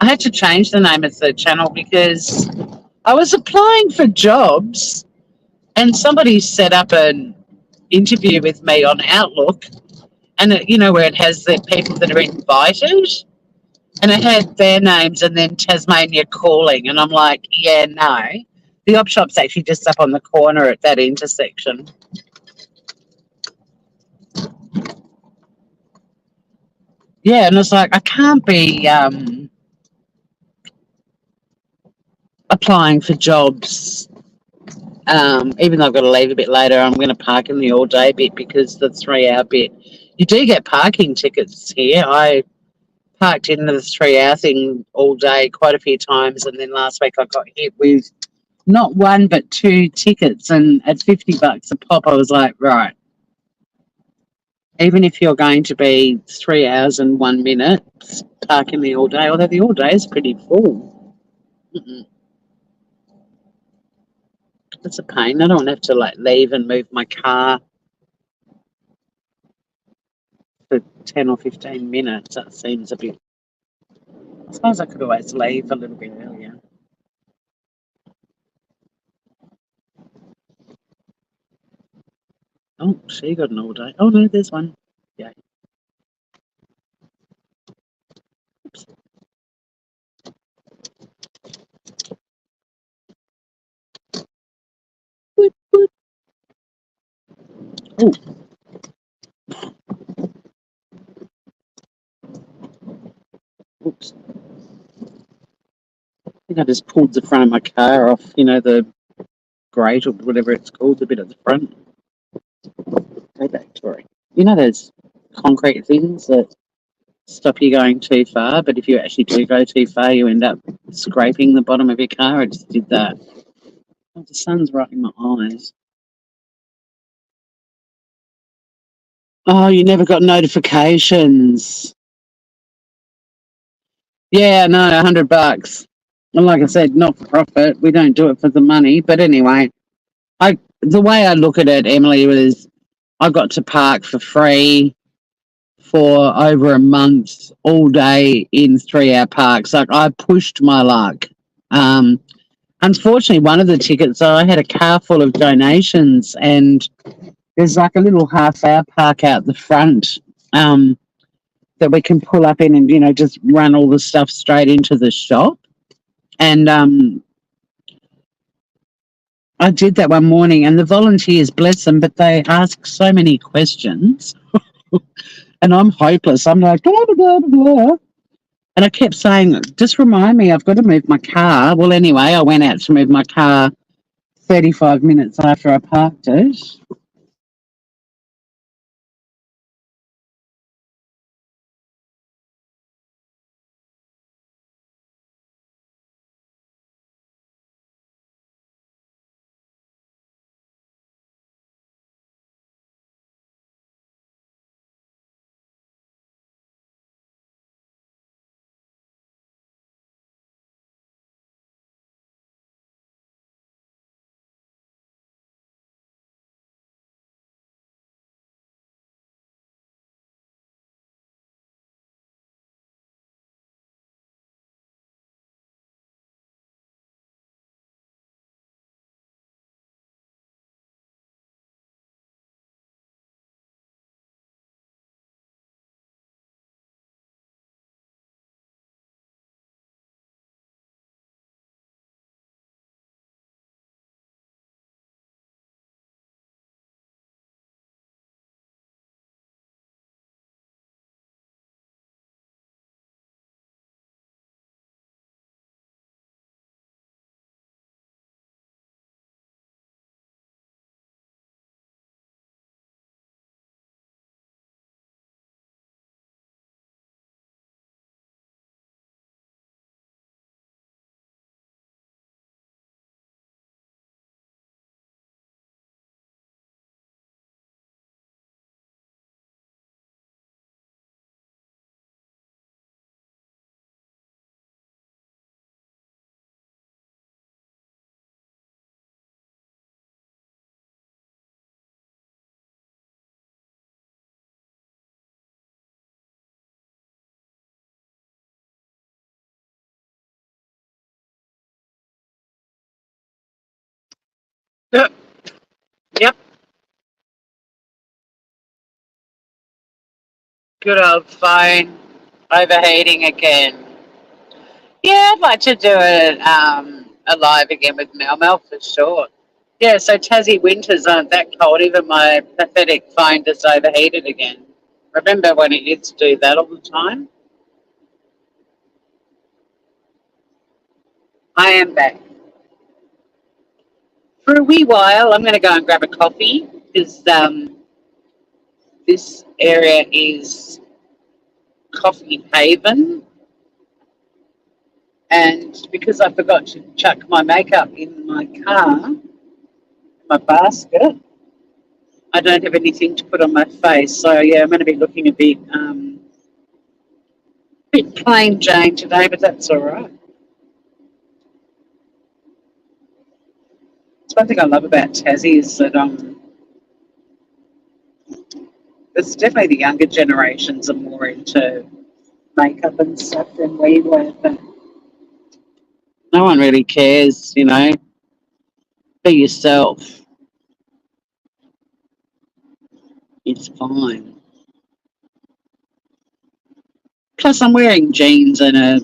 I had to change the name of the channel because I was applying for jobs and somebody set up an interview with me on Outlook, and where it has the people that are invited, and it had their names and then Tasmania calling, and I'm like, yeah, no. The op shop's actually just up on the corner at that intersection. Yeah, and it's like I can't be applying for jobs. Even though I've got to leave a bit later, I'm going to park in the all day bit because the 3 hour bit, you do get parking tickets here. I parked into the 3 hour thing all day quite a few times, and then last week I got hit with not one but two tickets, and at $50 a pop, I was like, right, even if you're going to be 3 hours and 1 minute, park in the all day, although the all day is pretty full. It's a pain. I don't want to have to leave and move my car for 10 or 15 minutes. That seems a bit. I suppose I could always leave a little bit earlier. Oh, she got an all day. Oh no, there's one. Yeah. Oops. Boop, boop. Oh, oops. I think I just pulled the front of my car off, the grate or whatever it's called, the bit at the front. Go back, Tori. Those concrete things that stop you going too far, but if you actually do go too far, you end up scraping the bottom of your car. I just did that. Oh, the sun's right in my eyes. Oh, you never got notifications. Yeah, no, $100. And like I said, not for profit. We don't do it for the money. But anyway, the way I look at it, Emily, was I got to park for free for over a month, all day in 3 hour parks. Like I pushed my luck. Um, Unfortunately, one of the tickets, I had a car full of donations, and there's like a little half-hour park out the front that we can pull up in and just run all the stuff straight into the shop. And I did that one morning, and the volunteers, bless them, but they ask so many questions, and I'm hopeless. I'm like, blah, blah, blah, blah. And I kept saying, just remind me, I've got to move my car. Well, anyway, I went out to move my car 35 minutes after I parked it. Yep. Yep. Good old phone overheating again. Yeah, I'd like to do it alive again with Mel Mel for sure. Yeah, so Tassie winters aren't that cold. Even my pathetic phone just overheated again. Remember when it used to do that all the time? I am back. For a wee while, I'm going to go and grab a coffee because this area is coffee haven. And because I forgot to chuck my makeup in my car, my basket, I don't have anything to put on my face. So, yeah, I'm going to be looking a bit plain Jane today, but that's all right. It's one thing I love about Tassie is that it's definitely the younger generations are more into makeup and stuff than we were. But no one really cares, you know. Be yourself. It's fine. Plus, I'm wearing jeans and a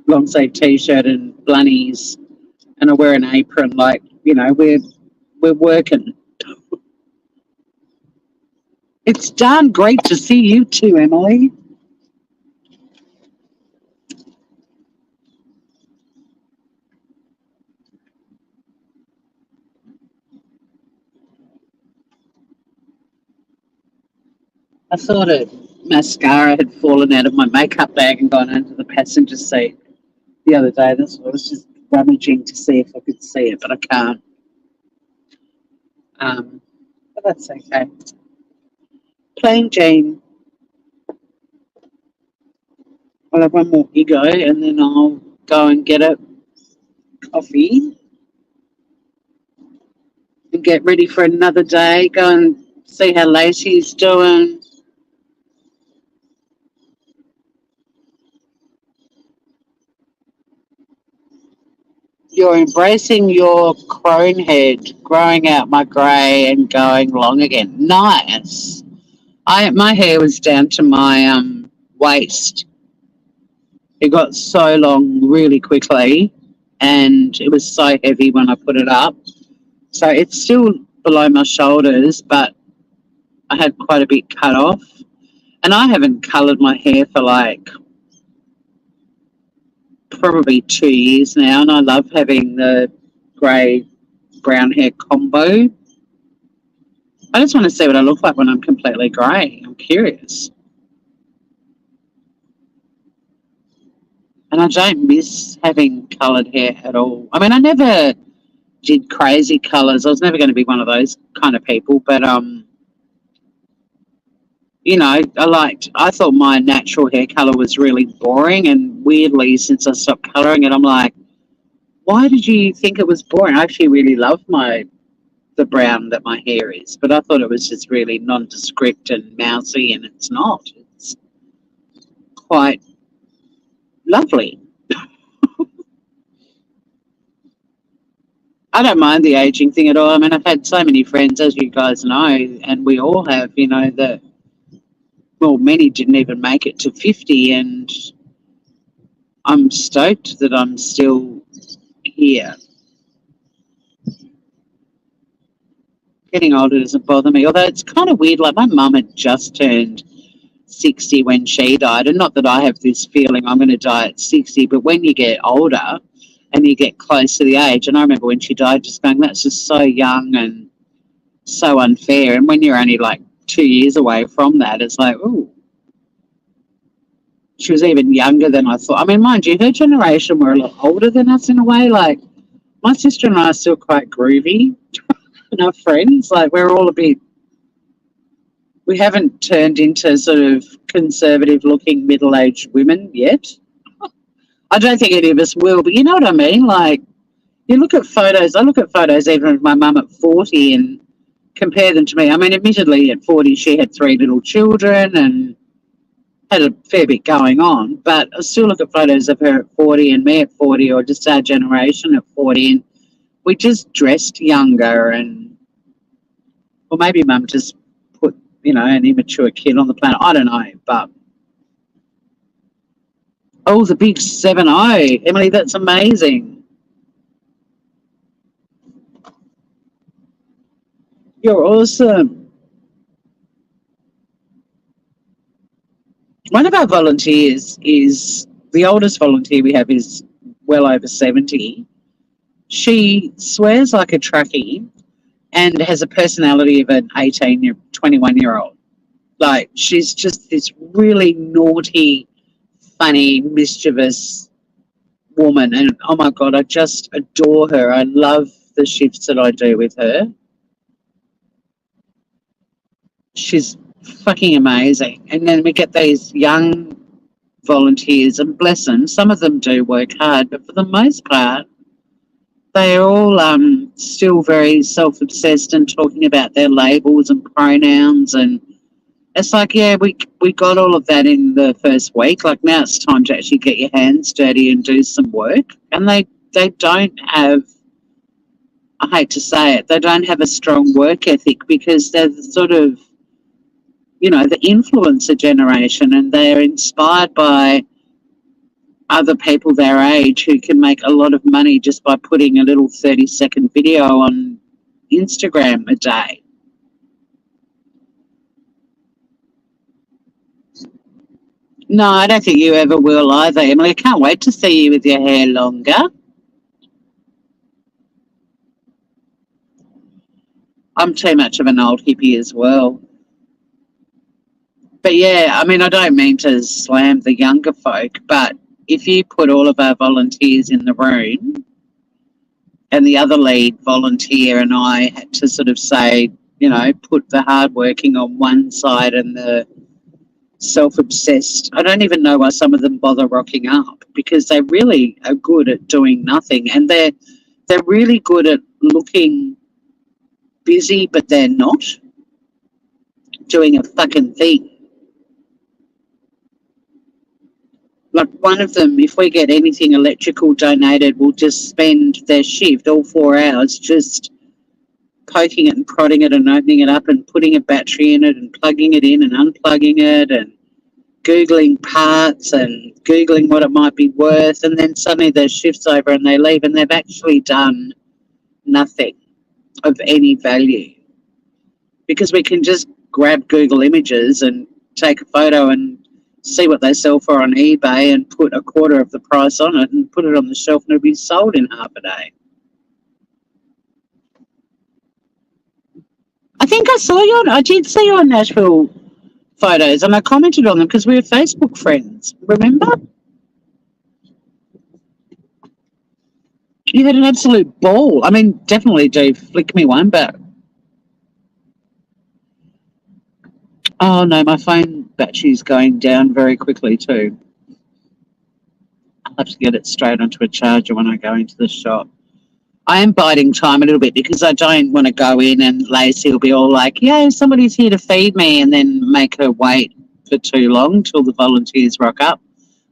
long sleeve t-shirt and blunnies, and I wear an apron. Like, you know, we're working. It's darn great to see you too, Emily. I thought a mascara had fallen out of my makeup bag and gone under the passenger seat the other day. That's what I was just rummaging to see if I could see it, but I can't. But that's okay. Plain Jane. I'll have one more ego and then I'll go and get a coffee and get ready for another day. Go and see how Lacey's doing. You're embracing your crone head, growing out my grey and going long again. Nice. My hair was down to my waist. It got so long really quickly, and it was so heavy when I put it up. So it's still below my shoulders, but I had quite a bit cut off. And I haven't coloured my hair for like probably 2 years now, and I love having the grey brown hair combo. I just want to see what I look like when I'm completely grey. I'm curious. And I don't miss having coloured hair at all. I mean, I never did crazy colours. I was never going to be one of those kind of people. But, you know, I thought my natural hair colour was really boring. And weirdly, since I stopped colouring it, I'm like, why did you think it was boring? I actually really love the brown that my hair is. But I thought it was just really nondescript and mousy, and it's not. It's quite lovely. I don't mind the aging thing at all. I mean, I've had so many friends, as you guys know, and we all have, you know, that, well, many didn't even make it to 50, and I'm stoked that I'm still here. Getting older doesn't bother me, although it's kind of weird. Like, my mum had just turned 60 when she died, and not that I have this feeling I'm going to die at 60, but when you get older and you get close to the age, and I remember when she died just going, that's just so young and so unfair. And when you're only like 2 years away from that, it's like, ooh, she was even younger than I thought. I mean, mind you, her generation were a lot older than us in a way. Like, my sister and I are still quite groovy, and our friends, like, we're all a bit, we haven't turned into sort of conservative looking middle aged women yet. I don't think any of us will, but you know what I mean? Like, you look at photos, I look at photos even of my mum at 40 and compare them to me. I mean, admittedly, at 40, she had 3 little children and had a fair bit going on, but I still look at photos of her at 40 and me at 40, or just our generation at 40, and we just dressed younger, and or maybe Mum just put, an immature kid on the planet. I don't know, but oh, the big 7-0, Emily, that's amazing. You're awesome. One of our volunteers is the oldest volunteer we have is well over 70. She swears like a truckie and has a personality of an 21-year-old. Like, she's just this really naughty, funny, mischievous woman. And oh my God, I just adore her. I love the shifts that I do with her. She's fucking amazing. And then we get these young volunteers, and bless them, some of them do work hard, but for the most part, they're all still very self-obsessed and talking about their labels and pronouns. And it's like, yeah, we got all of that in the first week. Like, now it's time to actually get your hands dirty and do some work. And they don't have, I hate to say it, they don't have a strong work ethic because they're the sort of, the influencer generation, and they're inspired by other people their age who can make a lot of money just by putting a little 30-second video on Instagram a day. No, I don't think you ever will either, Emily. I can't wait to see you with your hair longer. I'm too much of an old hippie as well. But yeah, I mean, I don't mean to slam the younger folk, but if you put all of our volunteers in the room and the other lead volunteer and I had to sort of say, put the hardworking on one side and the self-obsessed, I don't even know why some of them bother rocking up, because they really are good at doing nothing, and they're really good at looking busy, but they're not doing a fucking thing. Like, one of them, if we get anything electrical donated, will just spend their shift, all 4 hours, just poking it and prodding it and opening it up and putting a battery in it and plugging it in and unplugging it and Googling parts and Googling what it might be worth. And then suddenly their shift's over and they leave and they've actually done nothing of any value, because we can just grab Google Images and take a photo and see what they sell for on eBay and put a quarter of the price on it and put it on the shelf, and it'll be sold in half a day. I did see your Nashville photos, and I commented on them because we were Facebook friends, remember? You had an absolute ball. I mean, definitely do flick me one, but oh no, my phone battery's going down very quickly too. I'll have to get it straight onto a charger when I go into the shop. I am biding time a little bit because I don't want to go in and Lacey will be all like, yeah, somebody's here to feed me, and then make her wait for too long till the volunteers rock up,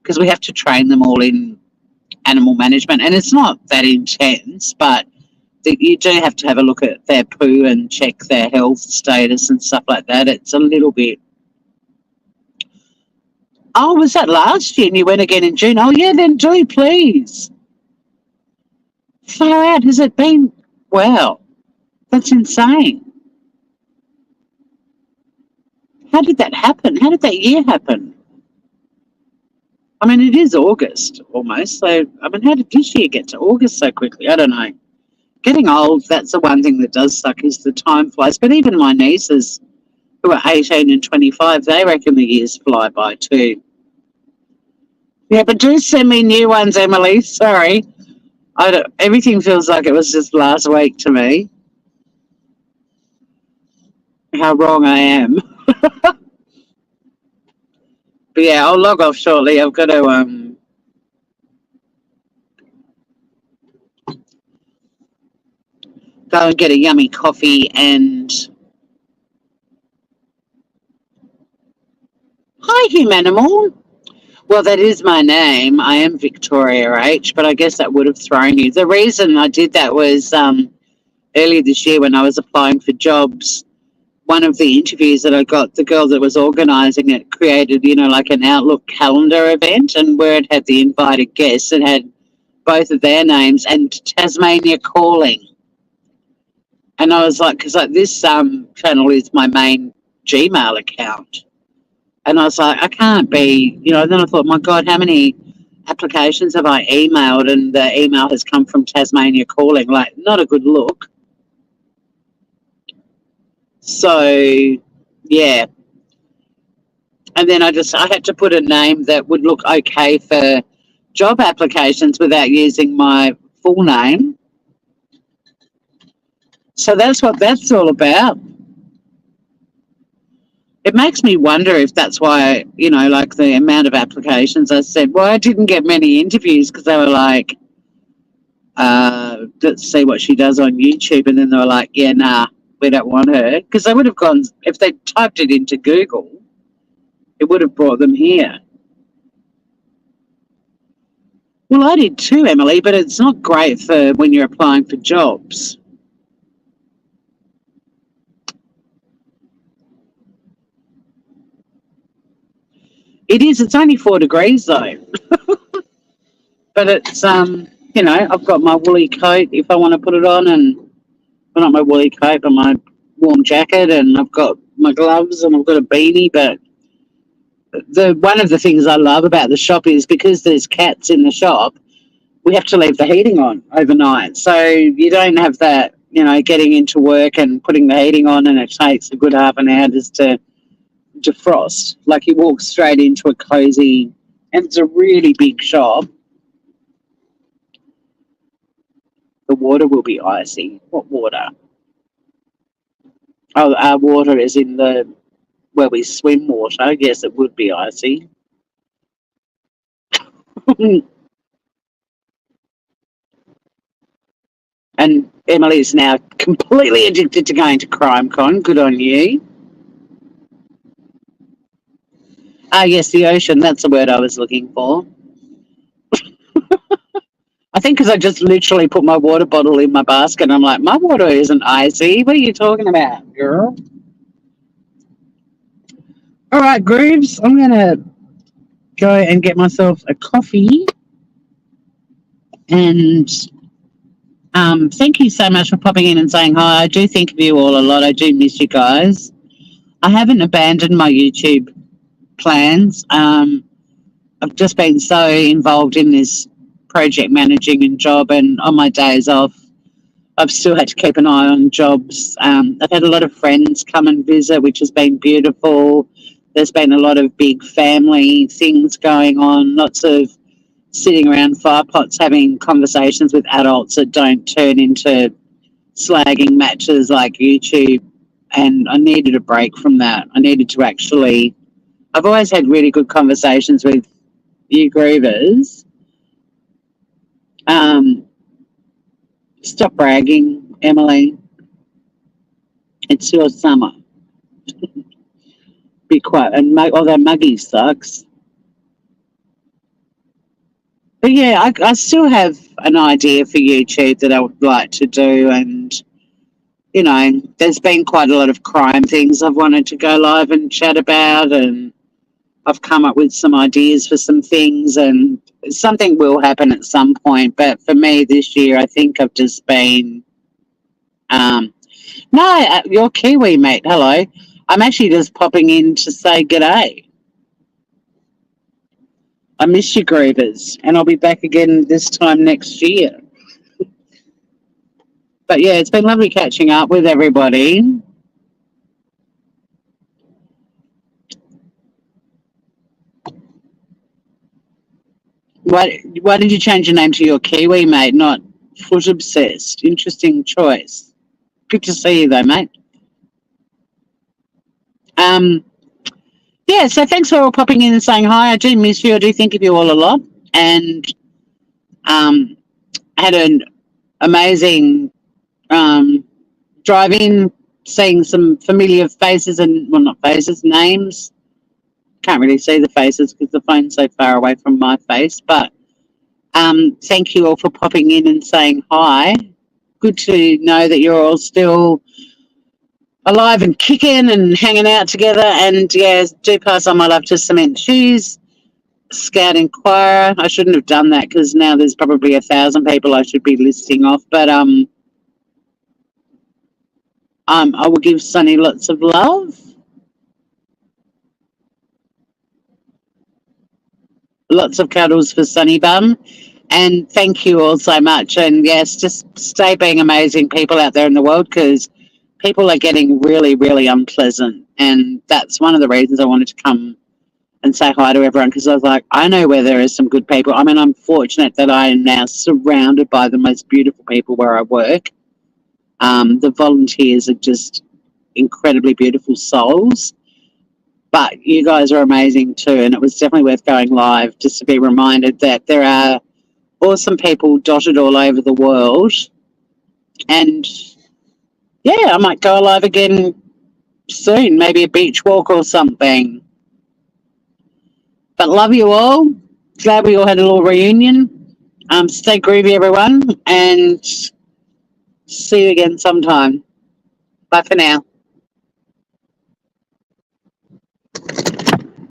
because we have to train them all in animal management. And it's not that intense, but you do have to have a look at their poo and check their health status and stuff like that. It's a little bit. Oh, was that last year and you went again in June? Oh, yeah, then do, please. Far out. Has it been? Wow, that's insane. How did that happen? How did that year happen? I mean, it is August almost. So, I mean, how did this year get to August so quickly? I don't know. Getting old, that's the one thing that does suck, is the time flies. But even my nieces, who are 18 and 25, they reckon the years fly by too. Yeah, but do send me new ones, Emily. Sorry. Everything feels like it was just last week to me. How wrong I am. But yeah, I'll log off shortly. I've got to go and get a yummy coffee and... Hi, Humanimal. Well, that is my name. I am Victoria H, but I guess that would have thrown you. The reason I did that was earlier this year when I was applying for jobs. One of the interviews that I got, the girl that was organising it created, like an Outlook calendar event, and where it had the invited guests, it had both of their names and Tasmania calling. And I was like, because like this channel is my main Gmail account. And I was like, I can't be, then I thought, my God, how many applications have I emailed and the email has come from Tasmania calling? Like, not a good look. So, yeah. And then I had to put a name that would look okay for job applications without using my full name. So that's what that's all about. It makes me wonder if that's why, like the amount of applications I said, well, I didn't get many interviews because they were like, let's see what she does on YouTube. And then they were like, yeah, nah, we don't want her. Because they would have gone, if they typed it into Google, it would have brought them here. Well, I did too, Emily, but it's not great for when you're applying for jobs. It is. It's only 4 degrees though, but it's I've got my woolly coat if I want to put it on, and well, not my woolly coat, but my warm jacket, and I've got my gloves, and I've got a beanie. But the one of the things I love about the shop is because there's cats in the shop, we have to leave the heating on overnight, so you don't have that getting into work and putting the heating on, and it takes a good half an hour just to defrost. Like you walk straight into a cozy, and it's a really big shop. The water will be icy. What water? Oh, our water is in the where we swim water. Yes, it would be icy. And Emily is now completely addicted to going to CrimeCon. Good on you. Ah, yes, the ocean. That's the word I was looking for. I think because I just literally put my water bottle in my basket and I'm like, my water isn't icy. What are you talking about, girl? All right, Grooves, I'm going to go and get myself a coffee. And thank you so much for popping in and saying hi. I do think of you all a lot. I do miss you guys. I haven't abandoned my YouTube plans. I've just been so involved in this project managing and job, and on my days off, I've still had to keep an eye on jobs. I've had a lot of friends come and visit, which has been beautiful. There's been a lot of big family things going on, lots of sitting around fire pots having conversations with adults that don't turn into slagging matches like YouTube. And I needed a break from that. I needed to actually, I've always had really good conversations with you groovers. Stop bragging, Emily. It's your summer. Be quiet. And although Muggy sucks. But yeah, I still have an idea for YouTube that I would like to do. And, there's been quite a lot of crime things I've wanted to go live and chat about. And I've come up with some ideas for some things. And something will happen at some point. But for me this year, I think I've just been... no, you're Kiwi, mate. Hello. I'm actually just popping in to say g'day. I miss you, Groovers, and I'll be back again this time next year. But yeah, it's been lovely catching up with everybody. Why did you change your name to your Kiwi, mate, not Foot Obsessed? Interesting choice. Good to see you, though, mate. Yeah, so thanks for all popping in and saying hi. I do miss you. I do think of you all a lot. And I had an amazing drive in, seeing some familiar faces and, well, not faces, names. can't really see the faces because the phone's so far away from my face. But thank you all for popping in and saying hi. Good to know that you're all still alive and kicking and hanging out together. And yeah, do pass on my love to Cement Shoes, Scout Inquirer. I shouldn't have done that because now there's probably 1,000 people I should be listing off. But I will give Sunny lots of love. Lots of cuddles for Sunny Bum. And thank you all so much. And yes, just stay being amazing people out there in the world because people are getting really, really unpleasant. And that's one of the reasons I wanted to come and say hi to everyone because I was like, I know where there are some good people. I mean, I'm fortunate that I am now surrounded by the most beautiful people where I work. The volunteers are just incredibly beautiful souls. But you guys are amazing too. And it was definitely worth going live just to be reminded that there are awesome people dotted all over the world. And yeah, I might go live again soon, maybe a beach walk or something. But love you all. Glad we all had a little reunion. Stay groovy, everyone, and see you again sometime. Bye for now.